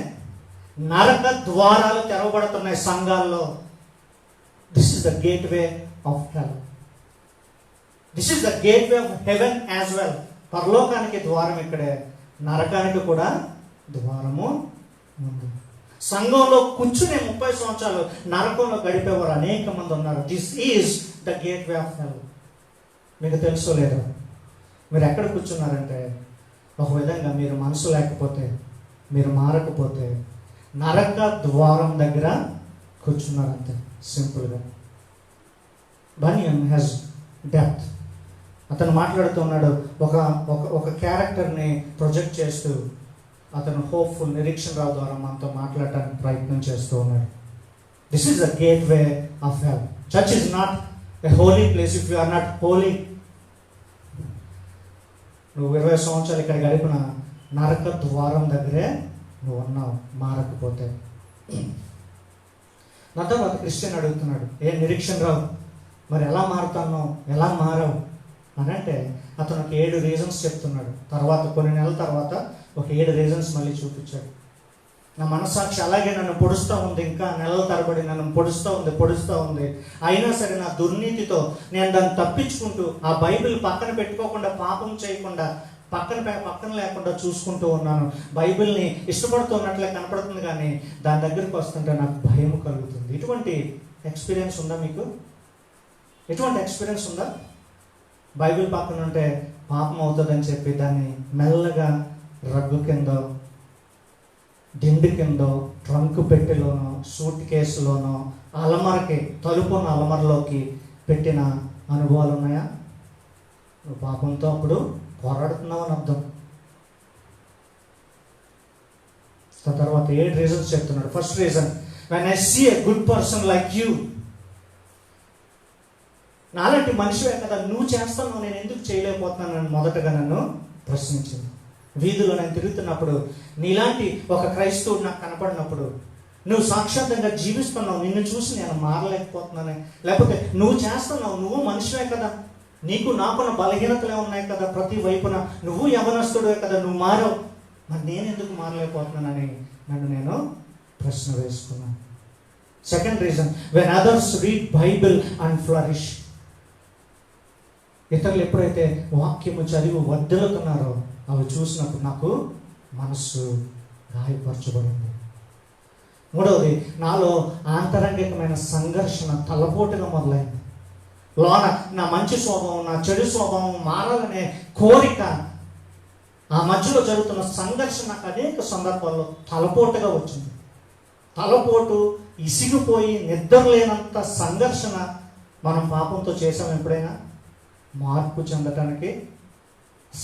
Speaker 1: నరక ద్వారాలు తెరవబడుతున్నాయి సంఘాల్లో. This is the gateway of hell. This is the gateway of haven as well. పరలోకానికి ద్వారం ఇక్కడే, నరకానికి కూడా ద్వారము ఉంది. సంఘంలో కూర్చునే 30 సంవత్సరాలు నరకంలో గడిపేవారు అనేక మంది ఉన్నారు. This is the gateway of హెల్. మీకు తెలుసో లేదో, మీరు ఎక్కడ కూర్చున్నారంటే, ఒక విధంగా మీరు మనసు లేకపోతే, మీరు మారకపోతే నరక ద్వారం దగ్గర కూర్చున్నారంతే, సింపుల్గా. బనియన్ హ్యాస్ డెప్త్. అతను మాట్లాడుతున్నాడు, ఒక క్యారెక్టర్ని ప్రొజెక్ట్ చేస్తూ అతను హోప్ఫుల్ నిరీక్షణ రావు ద్వారా మనతో మాట్లాడటానికి ప్రయత్నం చేస్తూ ఉన్నాడు. This is the gateway of hell. Church is not a holy place if you are not holy. నువ్వు 20 సంవత్సరాలు ఇక్కడ గడిపిన నరక ద్వారం దగ్గరే నువ్వు ఉన్నావు, మారకపోతే. నా తర్వాత క్రిస్టియన్ అడుగుతున్నాడు, ఏ నిరీక్షణ రావు, మరి ఎలా మారుతాను, ఎలా మారావు అని అంటే, అతను ఒక 7 రీజన్స్ చెప్తున్నాడు. తర్వాత కొన్ని నెలల తర్వాత ఒక 7 రీజన్స్ మళ్ళీ చూపించాడు. నా మనస్సాక్షి అలాగే నన్ను పొడుస్తూ ఉంది, ఇంకా నెలల తరబడి నన్ను పొడుస్తూ ఉంది. అయినా సరే నా దుర్నీతితో నేను దాన్ని తప్పించుకుంటూ, ఆ బైబిల్ పక్కన పెట్టుకోకుండా, పాపం చేయకుండా, పక్కన లేకుండా చూసుకుంటూ ఉన్నాను. బైబిల్ని ఇష్టపడుతున్నట్లే కనపడుతుంది, కానీ దాని దగ్గరికి వస్తుంటే నాకు భయం కలుగుతుంది. ఇటువంటి ఎక్స్పీరియన్స్ ఉందా మీకు? ఎటువంటి ఎక్స్పీరియన్స్ ఉందా? బైబిల్ పక్కన ఉంటే పాపం అవుతుందని చెప్పి దాన్ని మెల్లగా రగ్గు కిందో, దిండు కిందో, ట్రంక్ పెట్టెలోనో, సూట్ కేసులోనో, అలమరకి, తలుపున్న అలమరలోకి పెట్టిన అనుభవాలు ఉన్నాయా? నువ్వు పాపంతో అప్పుడు పోరాడుతున్నావు అని అర్థం. తర్వాత 8 రీజన్స్ చెప్తున్నాడు. First reason, when I see a good person like you. నాలాంటి మనిషివే కదా, నువ్వు చేస్తాను, నేను ఎందుకు చేయలేకపోతున్నాను అని మొదటగా నన్ను ప్రశ్నించింది. వీధిలో నేను తిరుగుతున్నప్పుడు నీలాంటి ఒక క్రైస్తవుడు నాకు కనపడినప్పుడు, నువ్వు సాక్షాత్తంగా జీవిస్తున్నావు, నిన్ను చూసి నేను మారలేకపోతున్నాను, లేకపోతే నువ్వు చేస్తున్నావు, నువ్వు మనిషివే కదా, నీకు నాకున్న బలహీనతలే ఉన్నాయి కదా, ప్రతి వైపున నువ్వు యవనస్తుడే కదా, నువ్వు మారవు, మరి నేను ఎందుకు మారలేకపోతున్నానని నన్ను నేను ప్రశ్న వేసుకున్నాను. Second reason, when others read Bible and flourish. ఇతరులు ఎప్పుడైతే వాక్యము చదివి వర్ధిల్లుతున్నారో అవి చూసినప్పుడు నాకు మనస్సు గాయపరచబడింది. మూడవది, నాలో ఆంతరంగికమైన సంఘర్షణ తలపోటుగా మొదలైంది. లోన నా మంచి స్వభావం, నా చెడు స్వభావం మారాలనే కోరిక, ఆ మధ్యలో జరుగుతున్న సంఘర్షణ నాకు అనేక సందర్భాల్లో తలపోటుగా వచ్చింది. తలపోటు, ఇసిగిపోయి నిద్ర లేనంత సంఘర్షణ మనం పాపంతో చేసాం ఎప్పుడైనా? మార్పు చెందటానికి,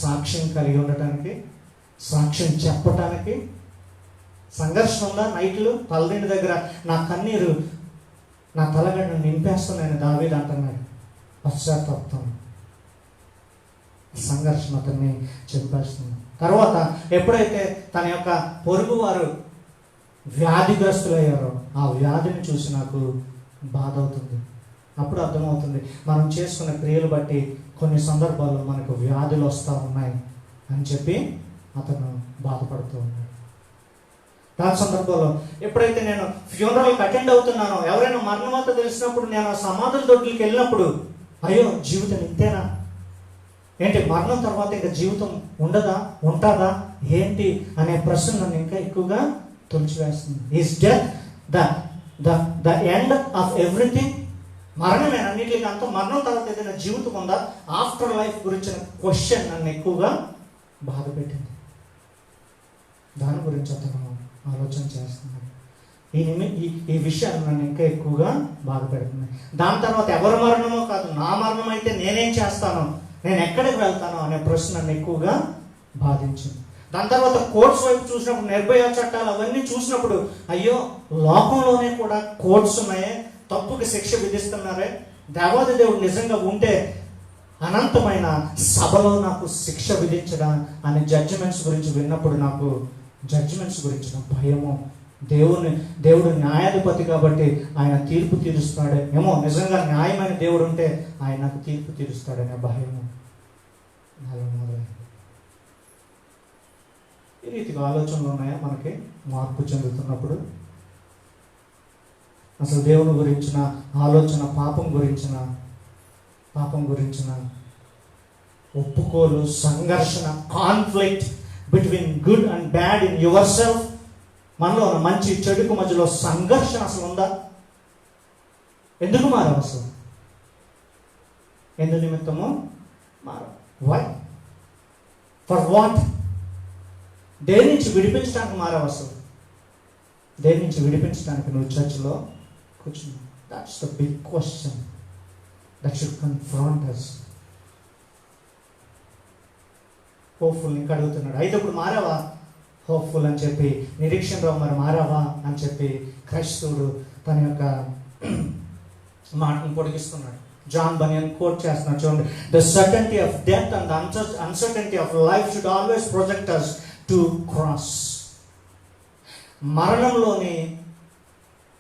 Speaker 1: సాక్ష్యం కలిగి ఉండటానికి, సాక్ష్యం చెప్పటానికి సంఘర్షణ ఉందా? నైట్లు తలదిండి దగ్గర నా కన్నీరు నా తలగడ్డను నింపేస్తున్నాను దావీదు అంటున్నాడు. పశ్చాత్తాపం, సంఘర్షణ అతన్ని చంపేస్తుంది. తర్వాత ఎప్పుడైతే తన యొక్క పొరుగు వారు వ్యాధిగ్రస్తులయ్యారో ఆ వ్యాధిని చూసి నాకు బాధ అవుతుంది. అప్పుడు అర్థమవుతుంది మనం చేసుకున్న క్రియలు బట్టి కొన్ని సందర్భాల్లో మనకు వ్యాధులు వస్తూ ఉన్నాయి అని చెప్పి అతను బాధపడుతూ ఉన్నాడు. దాని సందర్భంలో ఎప్పుడైతే నేను ఫ్యూనరల్కి అటెండ్ అవుతున్నానో, ఎవరైనా మరణవాత తెలిసినప్పుడు నేను ఆ సమాధుల దొడ్లకి వెళ్ళినప్పుడు, అయ్యో జీవితం ఇంతేనా ఏంటి, మరణం తర్వాత ఇంకా జీవితం ఉండదా, ఉంటుందా ఏంటి అనే ప్రశ్న నన్ను ఇంకా ఎక్కువగా తొలిచివేస్తుంది. Is death the end of everything? మరణమేనా అన్నిటికీ అంత? మరణం తర్వాత ఏదైనా జీవితం ఉందా? ఆఫ్టర్ లైఫ్ గురించిన క్వశ్చన్ నన్ను ఎక్కువగా బాధ పెట్టింది. దాని గురించి అతను ఆలోచన చేస్తున్నాడు. ఈ విషయాలు నన్ను ఇంకా ఎక్కువగా బాధ పెడుతున్నాయి. దాని తర్వాత ఎవరి మరణమో కాదు, నా మరణం అయితే నేనేం చేస్తాను, నేను ఎక్కడికి వెళ్తాను అనే ప్రశ్న నన్ను ఎక్కువగా బాధించింది. దాని తర్వాత కోర్ట్స్ వైపు చూసినప్పుడు, నిర్భయ చట్టాలు అవన్నీ చూసినప్పుడు, అయ్యో లోకంలోనే కూడా కోర్ట్స్ ఉన్నాయే, తప్పుకి శిక్ష విధిస్తున్నారే, దేవాది దేవుడు నిజంగా ఉంటే అనంతమైన సభలో నాకు శిక్ష విధించడం అనే జడ్జిమెంట్స్ గురించి విన్నప్పుడు నాకు జడ్జిమెంట్స్ గురించిన భయము. దేవుడు న్యాయాధిపతి కాబట్టి ఆయన తీర్పు తీరుస్తాడే ఏమో, నిజంగా న్యాయమైన దేవుడు ఉంటే ఆయన నాకు తీర్పు తీరుస్తాడనే భయము నాలో మొదలైంది. ఈ రీతిగా ఆలోచనలు ఉన్నాయా మనకి మార్పు చెందుతున్నప్పుడు? అసలు దేవుని గురించిన ఆలోచన, పాపం గురించిన ఒప్పుకోలు, సంఘర్షణ, conflict between good and bad in your self. మనలో ఉన్న మంచి చెడుకు మధ్యలో సంఘర్షణ అసలు ఉందా? ఎందుకు మారావు అసలు? ఎందు నిమిత్తము మారావు? వై? For what? దేని నుంచి విడిపించడానికి మారావు అసలు? దేని నుంచి విడిపించడానికి నువ్వు చర్చిలో కూర్చున్నావు? That's the big question that should confront us. Hopeful ఇంకా అడుగుతున్నాడు, అయితే ఇప్పుడు మారావా? హోప్ఫుల్ అని చెప్పి, నిరీక్షణ రావు మరి మారావా అని చెప్పి క్రైస్తవుడు తన యొక్క మాటను పొడిగిస్తున్నాడు. జాన్ బనియన్ కోట్ చేస్తున్నాడు చూడండి. The certainty of death and uncertainty of life should always project us to cross. మరణంలోని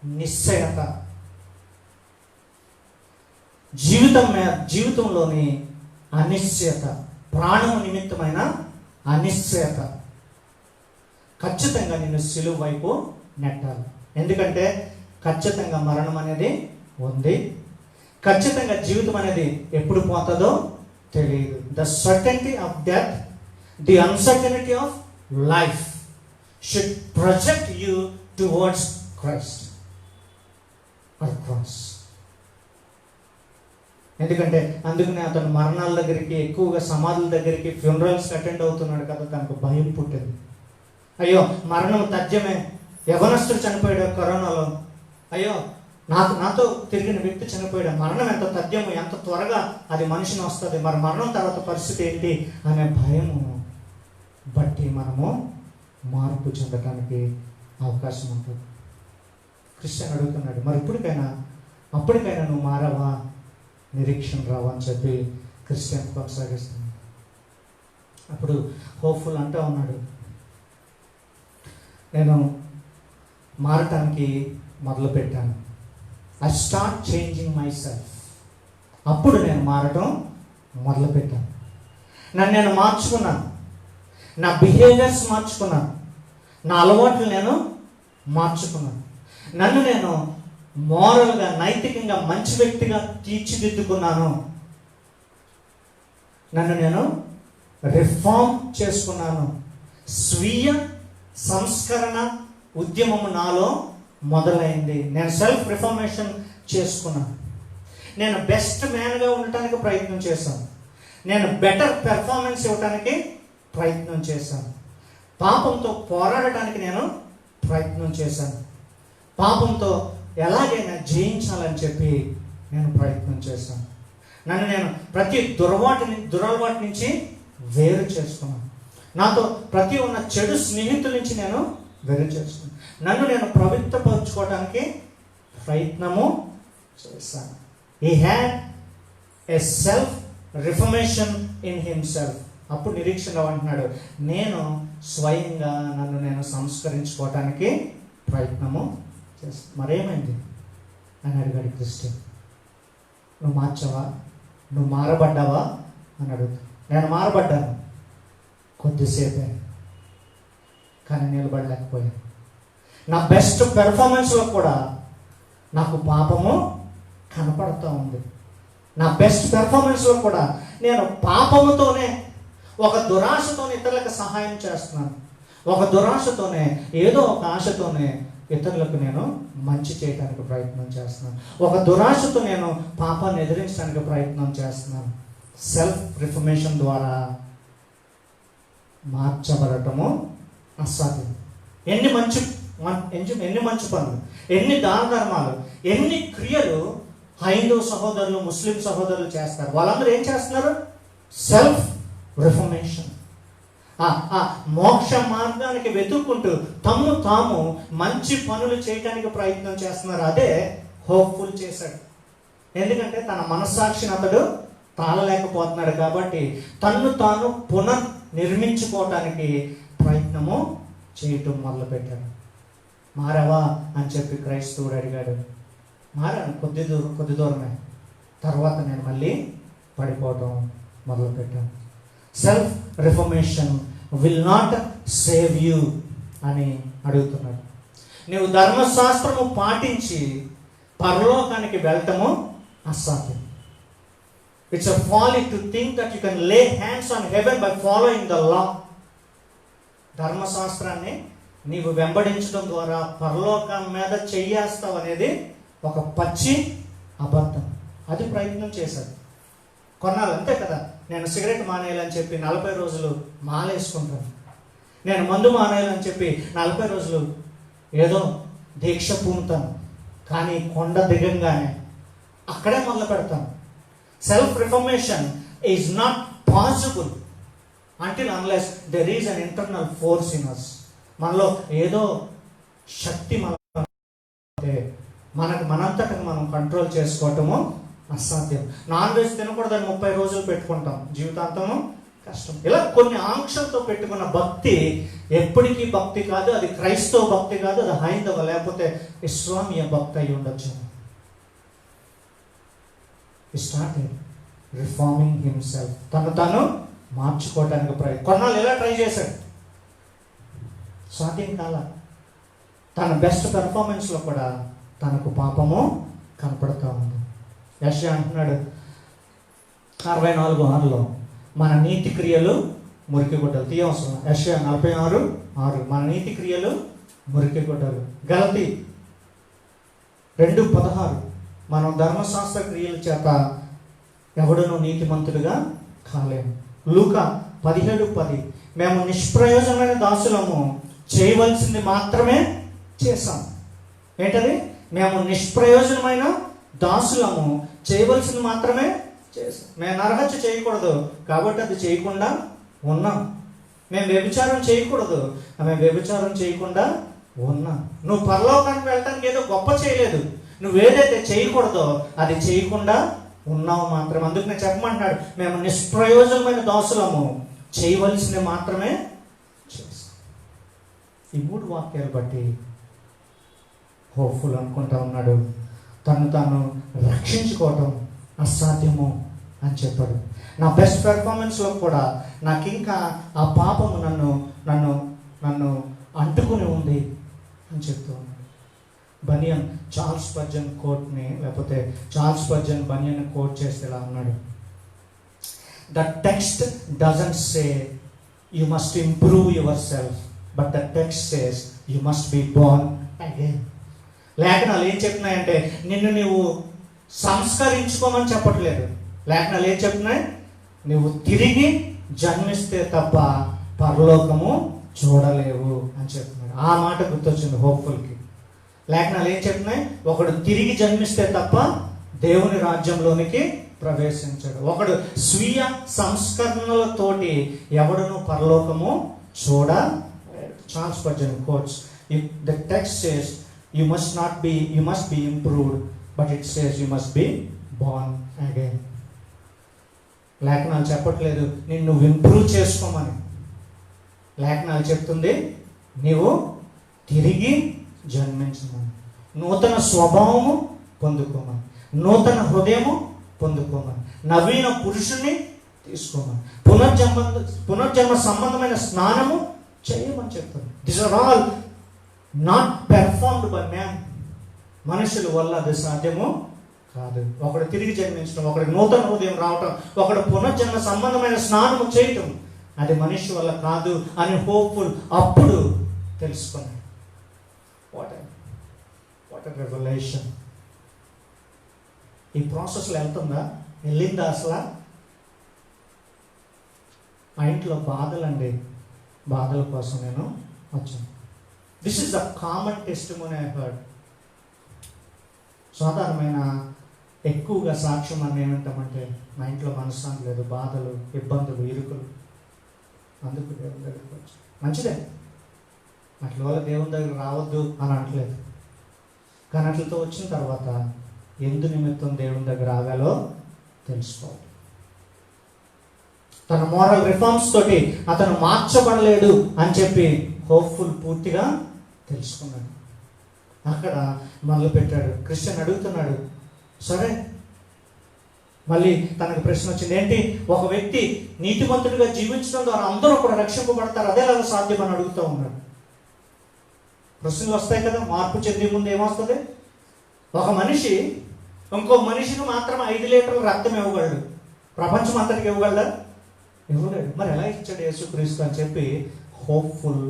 Speaker 1: నిశ్చయత, జీవితంలోని అనిశ్చయత, ప్రాణము నిమిత్తమైన అనిశ్చయత ఖచ్చితంగా నిన్ను సిలువ వైపు నెట్టాలి. ఎందుకంటే ఖచ్చితంగా మరణం అనేది ఉంది, ఖచ్చితంగా జీవితం అనేది ఎప్పుడు పోతుందో తెలియదు. The certainty of death, the uncertainty of life should project you towards Christ or cross. ఎందుకంటే అందుకనే అతను మరణాల దగ్గరికి, ఎక్కువగా సమాధుల దగ్గరికి, ఫ్యూనరల్స్కి అటెండ్ అవుతున్నాడు కదా, తనకు భయం పుట్టింది. అయ్యో మరణం తథ్యమే, యవనస్తుడు చనిపోయాడు కరోనాలో, అయ్యో నాతో తిరిగిన వ్యక్తి చనిపోయాడు, మరణం ఎంత తథ్యము, ఎంత త్వరగా అది మనిషిని వస్తుంది, మరి మరణం తర్వాత పరిస్థితి ఏంటి అనే భయము బట్టి మనము మార్పు చెందడానికి అవకాశం ఉంటుంది. క్రిస్టియన్ అడుగుతున్నాడు, మరి అప్పటికైనా నువ్వు మారావా, నిరీక్షణ రావా అని చెప్పి క్రిస్టియన్ కొనసాగిస్తున్నాడు. అప్పుడు హోప్ఫుల్ అంటూ ఉన్నాడు, నేను మారటానికి మొదలుపెట్టాను. I start changing my self. అప్పుడు నేను మారటం మొదలుపెట్టాను. నన్ను నేను మార్చుకున్నాను. నా బిహేవియర్స్ మార్చుకున్నాను. నా అలవాట్లు నేను మార్చుకున్నాను. నన్ను నేను మోరల్గా, నైతికంగా మంచి వ్యక్తిగా తీర్చిదిద్దుకున్నాను. నన్ను నేను రిఫార్మ్ చేసుకున్నాను. స్వీయ సంస్కరణ ఉద్యమము నాలో మొదలైంది. నేను సెల్ఫ్ రిఫార్మేషన్ చేసుకున్నాను. నేను బెస్ట్ మ్యాన్గా ఉండటానికి ప్రయత్నం చేశాను. నేను బెటర్ పెర్ఫార్మెన్స్ ఇవ్వటానికి ప్రయత్నం చేశాను. పాపంతో పోరాడటానికి నేను ప్రయత్నం చేశాను. పాపంతో ఎలాగైనా జయించాలని చెప్పి నేను ప్రయత్నం చేశాను. నన్ను నేను ప్రతి దురలవాటి నుంచి వేరు చేసుకున్నాను. నాతో ప్రతి ఉన్న చెడు స్నేహితుల నుంచి నేను వేరు చేసుకున్నాను. నన్ను నేను పవిత్రపరచుకోవడానికి ప్రయత్నము చేశాను. He had a self reformation in himself. అప్పుడు నిరీక్షణ అంటున్నాడు, నేను స్వయంగా నన్ను నేను సంస్కరించుకోవటానికి ప్రయత్నము చేస్తాను. మరేమైంది అని అడిగాడు క్రిస్టియన్. నువ్వు మార్చావా? నువ్వు మారబడ్డావా అని అడుగుతా. నేను మారబడ్డాను కొద్దిసేపే, కానీ నిలబడలేకపోయాను. నా బెస్ట్ పెర్ఫార్మెన్స్లో కూడా నాకు పాపము కనపడుతూ ఉంది. నా బెస్ట్ పెర్ఫార్మెన్స్లో కూడా నేను పాపముతోనే, ఒక దురాశతోనే ఇతరులకు సహాయం చేస్తున్నాను. ఒక దురాశతోనే, ఏదో ఒక ఆశతోనే ఇతరులకు నేను మంచి చేయడానికి ప్రయత్నం చేస్తున్నాను. ఒక దురాశతో నేను పాపాన్ని ఎదిరించడానికి ప్రయత్నం చేస్తున్నాను. సెల్ఫ్ రిఫర్మేషన్ ద్వారా మార్చబడటము అసాధ్యం. ఎన్ని మంచి పనులు, ఎన్ని దాన ధర్మాలు, ఎన్ని క్రియలు హైందవ సహోదరులు, ముస్లిం సహోదరులు చేస్తారు. వాళ్ళందరూ ఏం చేస్తున్నారు? Self reformation. మోక్ష మార్గానికి వెతుక్కుంటూ తాము మంచి పనులు చేయడానికి ప్రయత్నం చేస్తున్నారు. అదే హోప్ఫుల్ చేశాడు. ఎందుకంటే తన మనస్సాక్షిని అతడు తాళలేకపోతున్నాడు కాబట్టి తన్ను తాను పునర్నిర్మించుకోవటానికి ప్రయత్నము చేయటం మొదలుపెట్టాడు. మారావా అని చెప్పి క్రైస్తవుడు అడిగాడు. మారాను, కొద్ది దూరమే. తర్వాత నేను మళ్ళీ పడిపోవటం మొదలుపెట్టాను. Self reformation will not save you అని అడుగుతున్నాడు. నీవు ధర్మశాస్త్రము పాటించి పరలోకానికి వెళ్ళటము అసాధ్యం. It's a folly to think that you can lay hands on heaven by following the law. ధర్మశాస్త్రాన్ని నీవు వెంబడించడం ద్వారా పరలోకం మీద చెయ్యేస్తావు అనేది ఒక పచ్చి అబద్ధం. అది ప్రయత్నం చేశాడు కొన్నాళ్ళు, అంతే కదా. నేను సిగరెట్ మానేయాలని చెప్పి 40 రోజులు మాలేసుకుంటాను. నేను మందు మానేయాలని చెప్పి 40 రోజులు ఏదో దీక్ష పూనుతాను. కానీ కొండ దిగంగానే అక్కడే మొదలు పెడతాను. Self reformation is not possible until unless there is an internal force in us. మనలో ఏదో శక్తి మనంతటా మనం కంట్రోల్ చేసుకోవటము అసాధ్యం. నాన్ వెజ్ తినకూడదని 30 రోజులు పెట్టుకుంటాం, జీవితాంతము కష్టం. ఇలా కొన్ని ఆంక్షలతో పెట్టుకున్న భక్తి ఎప్పటికీ భక్తి కాదు. అది క్రైస్తవ భక్తి కాదు, అది హైందవ లేకపోతే ఇస్లామీయ భక్తి అయి ఉండొచ్చు. He started reforming himself. తను మార్చుకోవడానికి కొన్నాళ్ళు ఎలా ట్రై చేశాడు, సాధ్యం కాల. తన బెస్ట్ పెర్ఫార్మెన్స్లో కూడా తనకు పాపము కనపడుతూ ఉంది. యెషయా అంటున్నాడు 64:6 మన నీతి క్రియలు మురికి గుడ్డలు. తీయవసరం. యెషయా 46:6 మన నీతి క్రియలు మురికి గుడ్డలు. గలతీ 2:16 మనం ధర్మశాస్త్ర క్రియల చేత ఎవడునూ నీతిమంతులుగా కాలేము. లూకా 17:10 మేము నిష్ప్రయోజనమైన దాసులము, చేయవలసింది మాత్రమే చేశాం. ఏంటది? మేము నిష్ప్రయోజనమైన దాసులము, చేయవలసింది మాత్రమే చేశాం. మేము నరహత్య చేయకూడదు కాబట్టి అది చేయకుండా ఉన్నాం. మేము వ్యభిచారం చేయకూడదు, మేము వ్యభిచారం చేయకుండా ఉన్నాం. నువ్వు పరలోకానికి వెళ్ళటానికి ఏదో గొప్ప చేయలేదు, నువ్వేదైతే చేయకూడదో అది చేయకుండా ఉన్నావు మాత్రం. అందుకు నేను చెప్పమంటున్నాడు, మేము నిష్ప్రయోజనమైన దాసులము, చేయవలసింది మాత్రమే చేస్తాం. ఈ 3 వాక్యాలు బట్టి హోప్ఫుల్ అనుకుంటా ఉన్నాడు. తను తాను రక్షించుకోవటం అసాధ్యము అని చెప్పాడు. నా బెస్ట్ పెర్ఫార్మెన్స్లో కూడా నాకు ఇంకా ఆ పాపము నన్ను నన్ను నన్ను అంటుకుని ఉంది అని చెప్తూ ఉన్నాడు. బనియన్ చార్ల్స్ స్పర్జన్ కోట్ని, లేకపోతే చార్ల్స్ స్పర్జన్ బనియన్ కోట్ చేస్తే ఇలా అన్నాడు, the text doesn't say you must improve your self, but the text says you must be born again. లేఖనాలు ఏం చెప్తున్నాయంటే నిన్ను నువ్వు సంస్కరించుకోమని చెప్పట్లేదు. లేఖనాలు ఏం చెప్తున్నాయి? నువ్వు తిరిగి జన్మిస్తే తప్ప పరలోకము చూడలేవు అని చెప్తున్నాడు. ఆ మాట గుర్తొచ్చింది హోప్ఫుల్కి. లేఖనాలు ఏం చెప్తున్నాయి? ఒకడు తిరిగి జన్మిస్తే తప్ప దేవుని రాజ్యంలోనికి ప్రవేశించాడు. ఒకడు స్వీయ సంస్కరణలతోటి ఎవడును పరలోకము చూడలేడు. Charles Spurgeon quotes, the text says you must be improved, but it says you must be born again. లేఖనాలు చెప్పట్లేదు నిన్ను ఇంప్రూవ్ చేసుకోమని. లేఖనాలు చెప్తుంది నీవు తిరిగి జన్మించమని, నూతన స్వభావము పొందుకోమని, నూతన హృదయము పొందుకోమని, నవీన పురుషుని తీసుకోమని, పునర్జన్మ సంబంధమైన స్నానము చేయమని చెప్తుంది. This are all not performed by man. మనుషుల వల్ల అది సాధ్యము కాదు. ఒకడు తిరిగి జన్మించడం, ఒకడికి నూతన హృదయం రావటం, ఒకడు పునర్జన్మ సంబంధమైన స్నానము చేయటం, అది మనిషి వల్ల కాదు అని హోప్ఫుల్ అప్పుడు తెలుసుకున్నాడు. What a revolution. ఈ ప్రాసెస్లో వెళ్తుందా? వెళ్ళిందా అసలు? మా ఇంట్లో బాధలండి, బాధల కోసం నేను వచ్చాను. This is the common testimony I heard. సాధారణమైన ఎక్కువగా సాక్ష్యం అని ఏమంటామంటే మా ఇంట్లో మనశ్శాంతి లేదు, బాధలు, ఇబ్బందులు, ఇరుకులు, అందుకు దేవుని దగ్గరికి వచ్చాను. మంచిదే, అట్ల వల్ల దేవుని దగ్గర రావద్దు అని అనట్లేదు. కానీ అట్లతో వచ్చిన తర్వాత ఎందు నిమిత్తం దేవుని దగ్గర ఆగాలో తెలుసుకోవాలి. తన మోరల్ రిఫార్మ్స్ తోటి అతను మార్చబడలేడు అని చెప్పి హోప్ఫుల్ పూర్తిగా తెలుసుకున్నాడు. అక్కడ మొదలు పెట్టాడు. క్రిస్టియన్ అడుగుతున్నాడు, సరే మళ్ళీ తనకు ప్రశ్న వచ్చింది, ఏంటి ఒక వ్యక్తి నీతిమంతుడిగా జీవించడం ద్వారా అందరూ కూడా రక్షింపబడతారు, అదేలాగా సాధ్యమని అడుగుతూ ఉన్నాడు. ప్రశ్నలు వస్తాయి కదా, మార్పు చెందే ముందు ఏమొస్తుంది? ఒక మనిషి ఇంకో మనిషికి మాత్రం 5 లీటర్ల రక్తం ఇవ్వగలడు, ప్రపంచం అంతటికి ఇవ్వగలడా? ఇవ్వలేడు. మరి ఎలా ఇచ్చాడు యేసుక్రీస్తు అని చెప్పి హోప్ఫుల్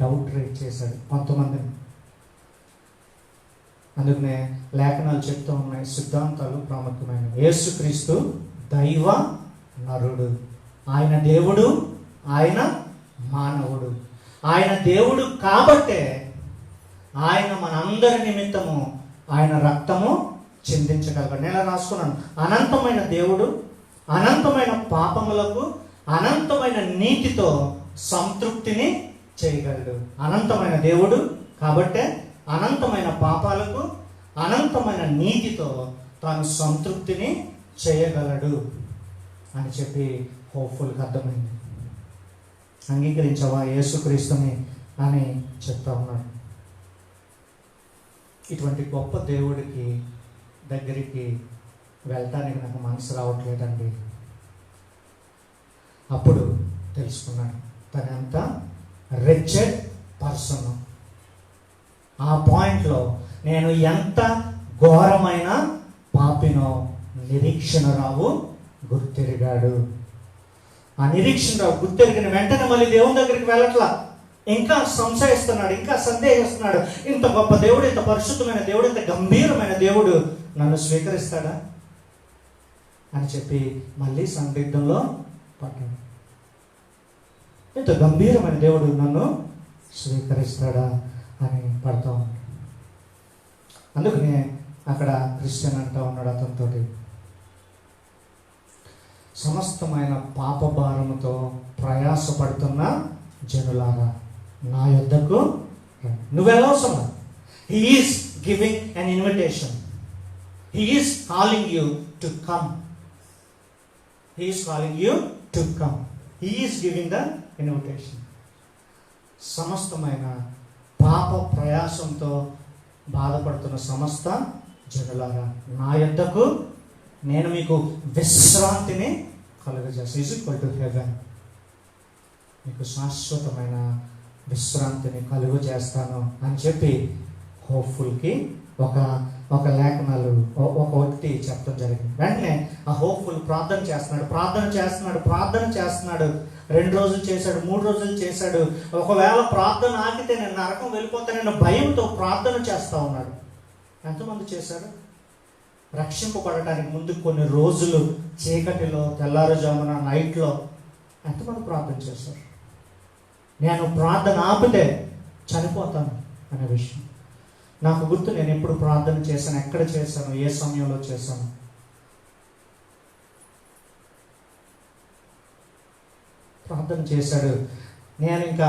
Speaker 1: డౌట్ రేట్ చేశాడు కొంతమందిని. అందుకనే లేఖనాలు చెప్తూ ఉన్నాయి, సిద్ధాంతాలు ప్రాముఖ్యమైన. యేసుక్రీస్తు దైవ నరుడు, ఆయన దేవుడు, ఆయన మానవుడు. ఆయన దేవుడు కాబట్టే ఆయన మనందరి నిమిత్తము ఆయన రక్తము చిందించగలగాడు. నేను రాసుకున్నాను, అనంతమైన దేవుడు అనంతమైన పాపములకు అనంతమైన నీతితో సంతృప్తిని చేయగలడు. అనంతమైన దేవుడు కాబట్టే అనంతమైన పాపాలకు అనంతమైన నీతితో తాను సంతృప్తిని చేయగలడు అని చెప్పి హోప్ఫుల్గా అర్థమైంది. అంగీకరించవా యేసుక్రీస్తుని అని చెప్తా ఉన్నాడు. ఇటువంటి గొప్ప దేవుడికి దగ్గరికి వెళ్ళటానికి నాకు మనసు రావట్లేదండి. అప్పుడు తెలుసుకున్నాడు తనంత రిచెడ్ పర్సన్. ఆ పాయింట్లో నేను ఎంత ఘోరమైన పాపినో నిరీక్షణరావు గుర్తెరిగాడు. ఆ నిరీక్షణరావు గుర్తెరిగిన వెంటనే మళ్ళీ దేవుని దగ్గరికి వెళ్ళట్లా, ఇంకా సంశయిస్తున్నాడు, ఇంకా సందేహిస్తున్నాడు. ఇంత గొప్ప దేవుడు, ఇంత పరిశుద్ధమైన దేవుడు, ఇంత గంభీరమైన దేవుడు నన్ను స్వీకరిస్తాడా అని చెప్పి మళ్ళీ సందిగ్ధంలో పడ్డాడు. ఇంత గంభీరమైన దేవుడు నన్ను స్వీకరిస్తాడా అని పడతా ఉన్నాడు. అందుకనే అక్కడ క్రిస్టియన్ అంటా ఉన్నాడు అతనితో, సమస్తమైన పాప భారముతో ప్రయాసపడుతున్న జనులారా నా యొద్దకు నువ్వెళ్ళవసరం. He is giving an invitation. He is calling you to come. He is calling you to come. He is giving the invitation. సమస్తమైన పాప ప్రయాసంతో బాధపడుతున్న సమస్త జనులారా నా యొద్దకు నేను మీకు విశ్రాంతిని కలుగజేస్తాను. Is equal to heaven. మీకు శాశ్వతమైన విశ్రాంతిని కలుగు చేస్తాను అని చెప్పి హోప్ఫుల్కి ఒక లేఖనాలు ఒక వ్యక్తి చెప్పడం జరిగింది. వెంటనే ఆ హోప్ఫుల్ ప్రార్థన చేస్తున్నాడు. 2 రోజులు చేశాడు, 3 రోజులు చేశాడు. ఒకవేళ ప్రార్థన ఆగితే నేను నరకం వెళ్ళిపోతానన్న భయంతో ప్రార్థన చేస్తూ ఉన్నాడు. ఎంతమంది చేశాడు? రక్షింపబడటానికి ముందు కొన్ని రోజులు చీకటిలో, తెల్లారుజామున, నైట్లో ఎంతమంది ప్రార్థన చేశారు? నేను ప్రార్థన ఆపితే చనిపోతాను అనే విషయం నాకు గుర్తు. నేను ఎప్పుడు ప్రార్థన చేశాను, ఎక్కడ చేశాను, ఏ సమయంలో చేశాను? ప్రార్థన చేశాడు. నేను ఇంకా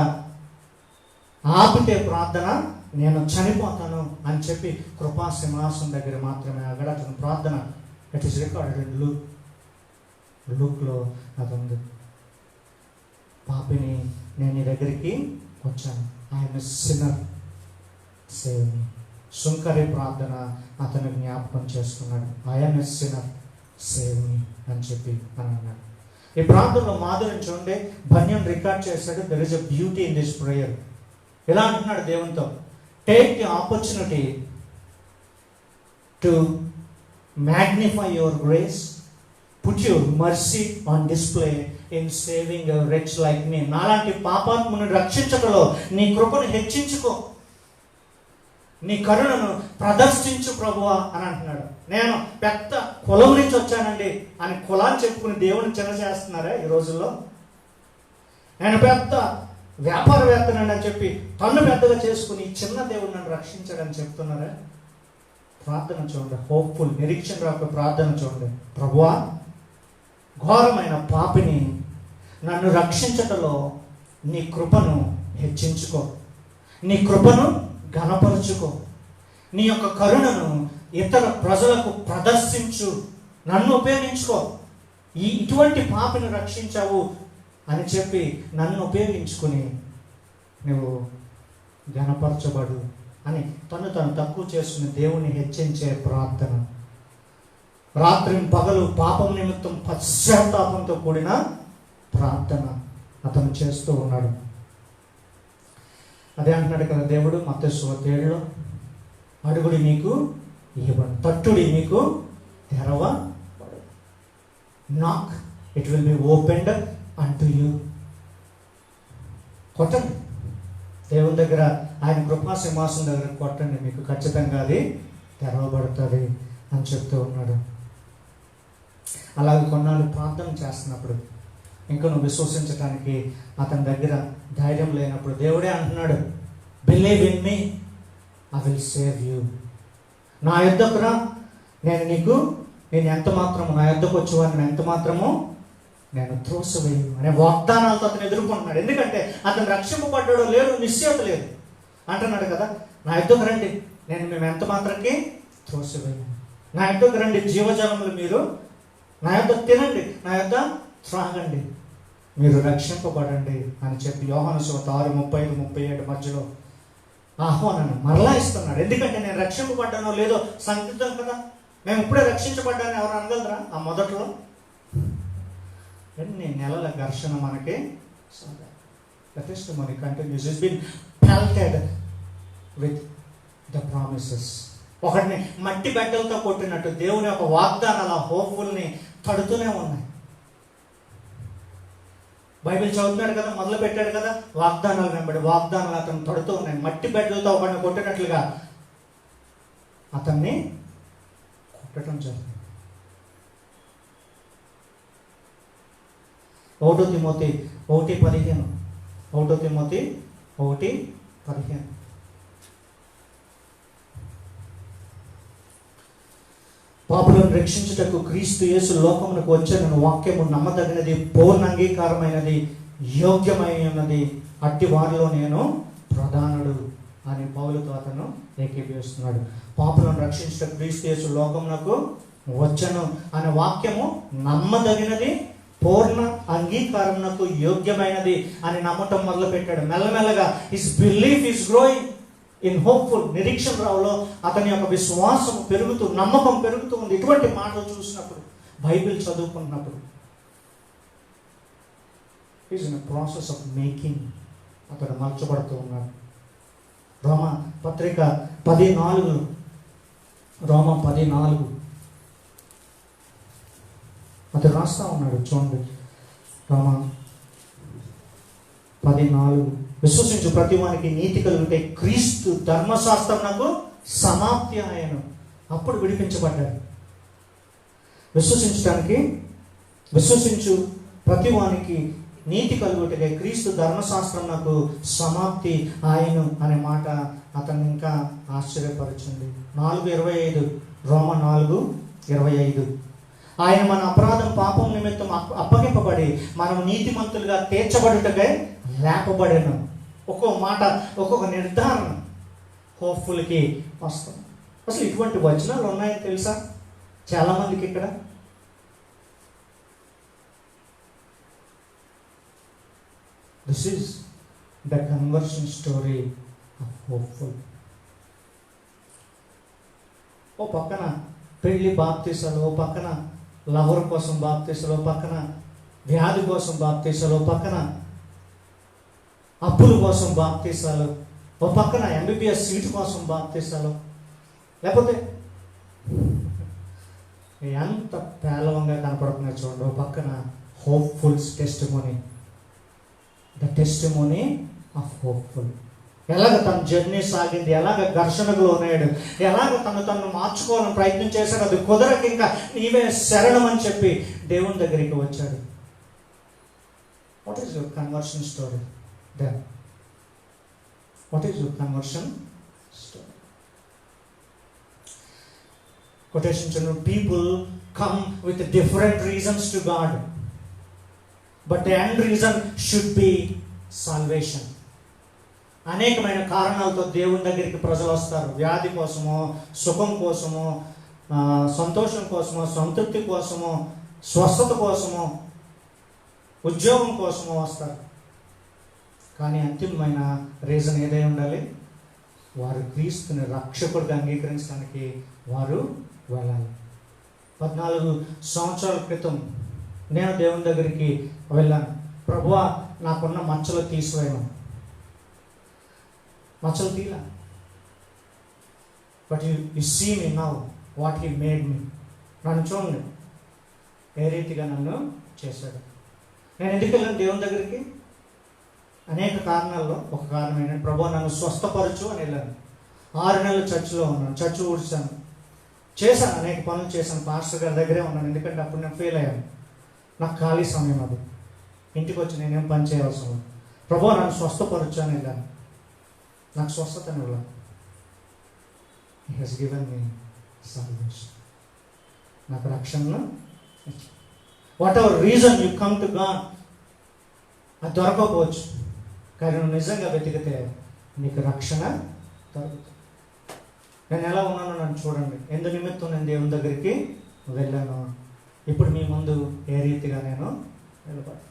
Speaker 1: ఆపితే ప్రార్థన నేను చనిపోతాను అని చెప్పి కృపా సింహాసనం దగ్గర మాత్రమే అక్కడ అతను ప్రార్థన. ఇట్ ఈస్ రికార్డెడ్ ఇన్ లూక్లో అది ఉంది. పాపిని నేను నీ దగ్గరికి వచ్చాను, I'm a sinner save me. సుంకరి ప్రార్థన అతను జ్ఞాపకం చేసుకున్నాడు, I'm a sinner save me అని చెప్పి అని అన్నాడు. ఈ ప్రార్థనలో మాధుర్యం చూడండి, బన్యన్ రికార్డ్ చేశాడు. There is a beauty in this prayer. ఇలా అంటున్నాడు దేవునితో, take the opportunity to magnify your grace, put your mercy on display in saving a rich like మీ. నాలాంటి పాపాత్ముని రక్షించటంలో నీ కృపను హెచ్చించుకో, నీ కరుణను ప్రదర్శించు ప్రభువా అని అంటున్నాడు. నేను పెద్ద కులం నుంచి వచ్చానండి అని కులాన్ని చెప్పుకుని దేవుని చిన్న చేస్తున్నారా ఈ రోజుల్లో? నేను పెద్ద వ్యాపారవేత్తనండి అని చెప్పి తన్ను పెద్దగా చేసుకుని చిన్న దేవుడు నన్ను రక్షించాడని చెప్తున్నారా? ప్రార్థన చూడండి, హోప్ఫుల్, నిరీక్షణ రాక ప్రార్థన చూడండి. ప్రభువా, ఘోరమైన పాపిని నన్ను రక్షించటంలో నీ కృపను హెచ్చించుకో, నీ కృపను ఘనపరుచుకో, నీ యొక్క కరుణను ఇతర ప్రజలకు ప్రదర్శించు, నన్ను ఉపయోగించుకో. ఇటువంటి పాపిని రక్షించావు అని చెప్పి నన్ను ఉపయోగించుకుని నువ్వు ఘనపరచబడు అని తను తక్కువ చేసుకుని దేవుని హెచ్చించే ప్రార్థన. రాత్రి పగలు పాపం నిమిత్తం పశ్చాత్తాపంతో కూడిన ప్రార్థన అతను చేస్తూ ఉన్నాడు. అదే అంటున్నాడు కదా దేవుడు మత్తయి సువార్త 7లో, అడుగుడి మీకు ఇవ్వబడును, తట్టుడి మీకు తెరవబడును, నాక్ it will be opened unto you. కొట్టండి దేవుని దగ్గర, ఆయన కృపా సింహాసనం దగ్గర కొట్టండి, మీకు ఖచ్చితంగా అది తెరవబడుతుంది అని చెప్తూ ఉన్నాడు. అలాగే కొన్నాళ్ళు ప్రార్థన చేస్తున్నప్పుడు ఇంకా నువ్వు విశ్వసించడానికి అతని దగ్గర ధైర్యం లేనప్పుడు దేవుడే అంటున్నాడు, believe in me, I will save you. నా యొద్దకు రా, నేను ఎంత మాత్రము, నా యొద్దకు వచ్చేవాడిని ఎంత మాత్రము నేను త్రోసివేయను అనే వాగ్దానాలతో అతను ఎదుర్కొంటున్నాడు. ఎందుకంటే అతను రక్షింపబడ్డాడో లేడు నిశ్చయత లేదు. అంటున్నాడు కదా, నా యొద్దకు రండి, నేను మేము ఎంత మాత్రకి త్రోసివేయను. నా యొద్దకు రండి జీవజలములు, మీరు నా యొద్ద తినండి, నా యొద్ద త్రాగండి, మీరు రక్షింపబడండి అని చెప్పి యోహాను సువార్త 6:35-37 మధ్యలో ఆహ్వానాన్ని మరలా ఇస్తున్నాడు. ఎందుకంటే నేను రక్షింపబడ్డానో లేదో సందిగ్ధం కదా. మేము ఇప్పుడే రక్షించబడ్డానని ఎవరు అనగలరా? ఆ మొదట్లో ఎన్ని నెలల ఘర్షణ మనకి. The testimony continues. It's been pelted with the promises. ఒకటిని మట్టి బెడ్డలతో కొట్టినట్టు దేవుని యొక్క వాగ్దానాల హోప్ఫుల్ని తడుతూనే ఉన్నాయి. బైబిల్ చదువుతున్నాడు కదా, మొదలు పెట్టాడు కదా, వాగ్దానాలు వెంబడి వాగ్దానాలు అతను తడుతూ ఉన్నాయి. మట్టి బెడ్డలతో ఒకటిని కొట్టినట్లుగా అతన్ని కొట్టడం జరిగింది. 1 తిమోతి 1:15. 1 తిమోతి 1:15. పాపులను రక్షించుటకు క్రీస్తు యేసు లోకమునకు వచ్చానన్న వాక్యము నమ్మదగినది, పూర్ణ అంగీకారమైనది, యోగ్యమైనది, అట్టి వారిలో నేను ప్రధానుడు అని పౌలుతో అతను ఏకీభవిస్తున్నాడు. పాపులను రక్షించుటకు క్రీస్తు యేసు లోకమునకు వచ్చను అనే వాక్యము నమ్మదగినది, పూర్ణ అంగీకారమునకు యోగ్యమైనది అని నమ్మటం మొదలు పెట్టాడు. మెల్లమెల్లగా his belief is growing. In hopeful, నిరీక్షణ రావులో అతని యొక్క విశ్వాసం పెరుగుతూ, నమ్మకం పెరుగుతూ ఉంది. ఇటువంటి మాటలు చూసినప్పుడు, బైబిల్ చదువుకున్నప్పుడు, is in process of making, అతడు మలచబడుతూ ఉన్నాడు. రోమా పత్రిక 10:4, రోమా 10:4 అతడు రాస్తా ఉన్నాడు. చూడండి, రోమా 10:4, విశ్వసించు ప్రతి వానికి నీతి కలుగుటే క్రీస్తు ధర్మశాస్త్రమునకు సమాప్తి ఆయను. అప్పుడు విడిపించబడ్డాడు. విశ్వసించు ప్రతి వానికి నీతి కలుగుటకై క్రీస్తు ధర్మశాస్త్రమునకు సమాప్తి ఆయను అనే మాట అతన్ని ఇంకా ఆశ్చర్యపరిచింది. 4:25, రోమా 4:25, ఆయన మన అపరాధం పాపం నిమిత్తం అప్పగింపబడి మనం నీతిమంతులుగా తీర్చబడుటకై లేపబడెను. ఒక్కో మాట, ఒక్కొక్క నిర్ధారణ హోప్ఫుల్కి వస్తుంది. అసలు ఇటువంటి వచనాలు ఉన్నాయని తెలుసా చాలామందికి? ఇక్కడ this is the conversion story of Hopeful. ఓ పక్కన పెళ్లి బాప్తీసాలు, ఓ పక్కన లవర్ కోసం బాప్తీసాలు, ఓ పక్కన వ్యాధి కోసం బాప్తీసాలు, ఓ పక్కన అప్పుల కోసం బాప్తీసాలు, ఓ పక్కన MBBS సీటు కోసం బాప్తీసాలు. లేకపోతే ఎంత పేలవంగా కనపడుతున్నాయి చూడండి. ఓ పక్కన Hopeful's testimony, the testimony of Hopeful. ఎలాగ తన జర్నీ సాగింది, ఎలాగ ఘర్షణకు లోనయ్యాడు, ఎలాగ తను మార్చుకోవాలని ప్రయత్నం చేశాడు. అది కుదరక ఇంకా నీవే శరణం అని చెప్పి దేవుని దగ్గరికి వచ్చాడు. What is your conversion story? Then what is your conversion story? Quotation children, people come with different reasons to God, but the end reason should be salvation. అనేకమైన కారణాలతో దేవుని దగ్గరికి ప్రజలు వస్తారు. వ్యాధి కోసమో, సుఖం కోసమో, సంతోషం కోసమో, సంతృప్తి కోసమో, స్వస్థత కోసమో, ఉద్యోగం కోసమో వస్తారు. కానీ అంతిమమైన రీజన్ ఏదై ఉండాలి? వారు క్రీస్తుని రక్షకుడిగా అంగీకరించడానికి వారు వెళ్ళాలి. 14 సంవత్సరాల క్రితం నేను దేవుని దగ్గరికి వెళ్ళాను. ప్రభువా, నాకున్న మచ్చలు తీసివేయను. మచ్చలు తీలా, but you see me now what he made me. నన్ను చూడండి ఏ రీతిగా నన్ను చేశాడు. నేను ఎందుకు వెళ్ళాను దేవుని దగ్గరికి? అనేక కారణాల్లో ఒక కారణం ఏంటంటే, ప్రభువా నన్ను స్వస్థపరచు అని వెళ్ళాను. 6 నెలలు చర్చిలో ఉన్నాను, చర్చ్ ఊడ్చాను, చేశాను, అనేక పనులు చేశాను. పాస్టర్ గారి దగ్గరే ఉన్నాను, ఎందుకంటే అప్పుడు నేను ఫెయిల్ అయ్యాను. నాకు ఖాళీ సమయం అది. ఇంటికి వచ్చి నేనేం పని చేయాల్సి ఉంది. ప్రభువా నన్ను స్వస్థపరచు అని వెళ్ళాను. నాకు స్వస్థతని వెళ్ళాను. He has given me salvation. నాకు రక్షణను. What ever reason you come to God, అది దొరకకపోవచ్చు, కానీ నువ్వు నిజంగా వెతికితే నీకు రక్షణ దొరుకుతుంది. నేను ఎలా ఉన్నానో నన్ను చూడండి. ఎందు నిమిత్తం నేను దేవుని దగ్గరికి వెళ్ళాను. ఇప్పుడు మీ ముందు ఏ రీతిగా నేను నిలబడి.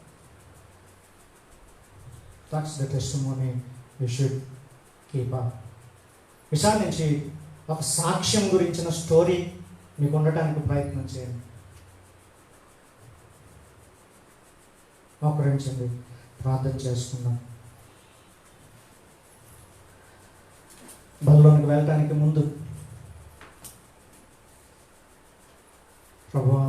Speaker 1: That's the testimony you should keep up. విషయాల నుంచి ఒక సాక్ష్యం గురించిన స్టోరీ మీకు ఉండటానికి ప్రయత్నం చేయండి. మోకరించండి, ప్రార్థన చేసుకుందాం. బల్లోనికి వెళ్ళటానికి ముందు ప్రభువా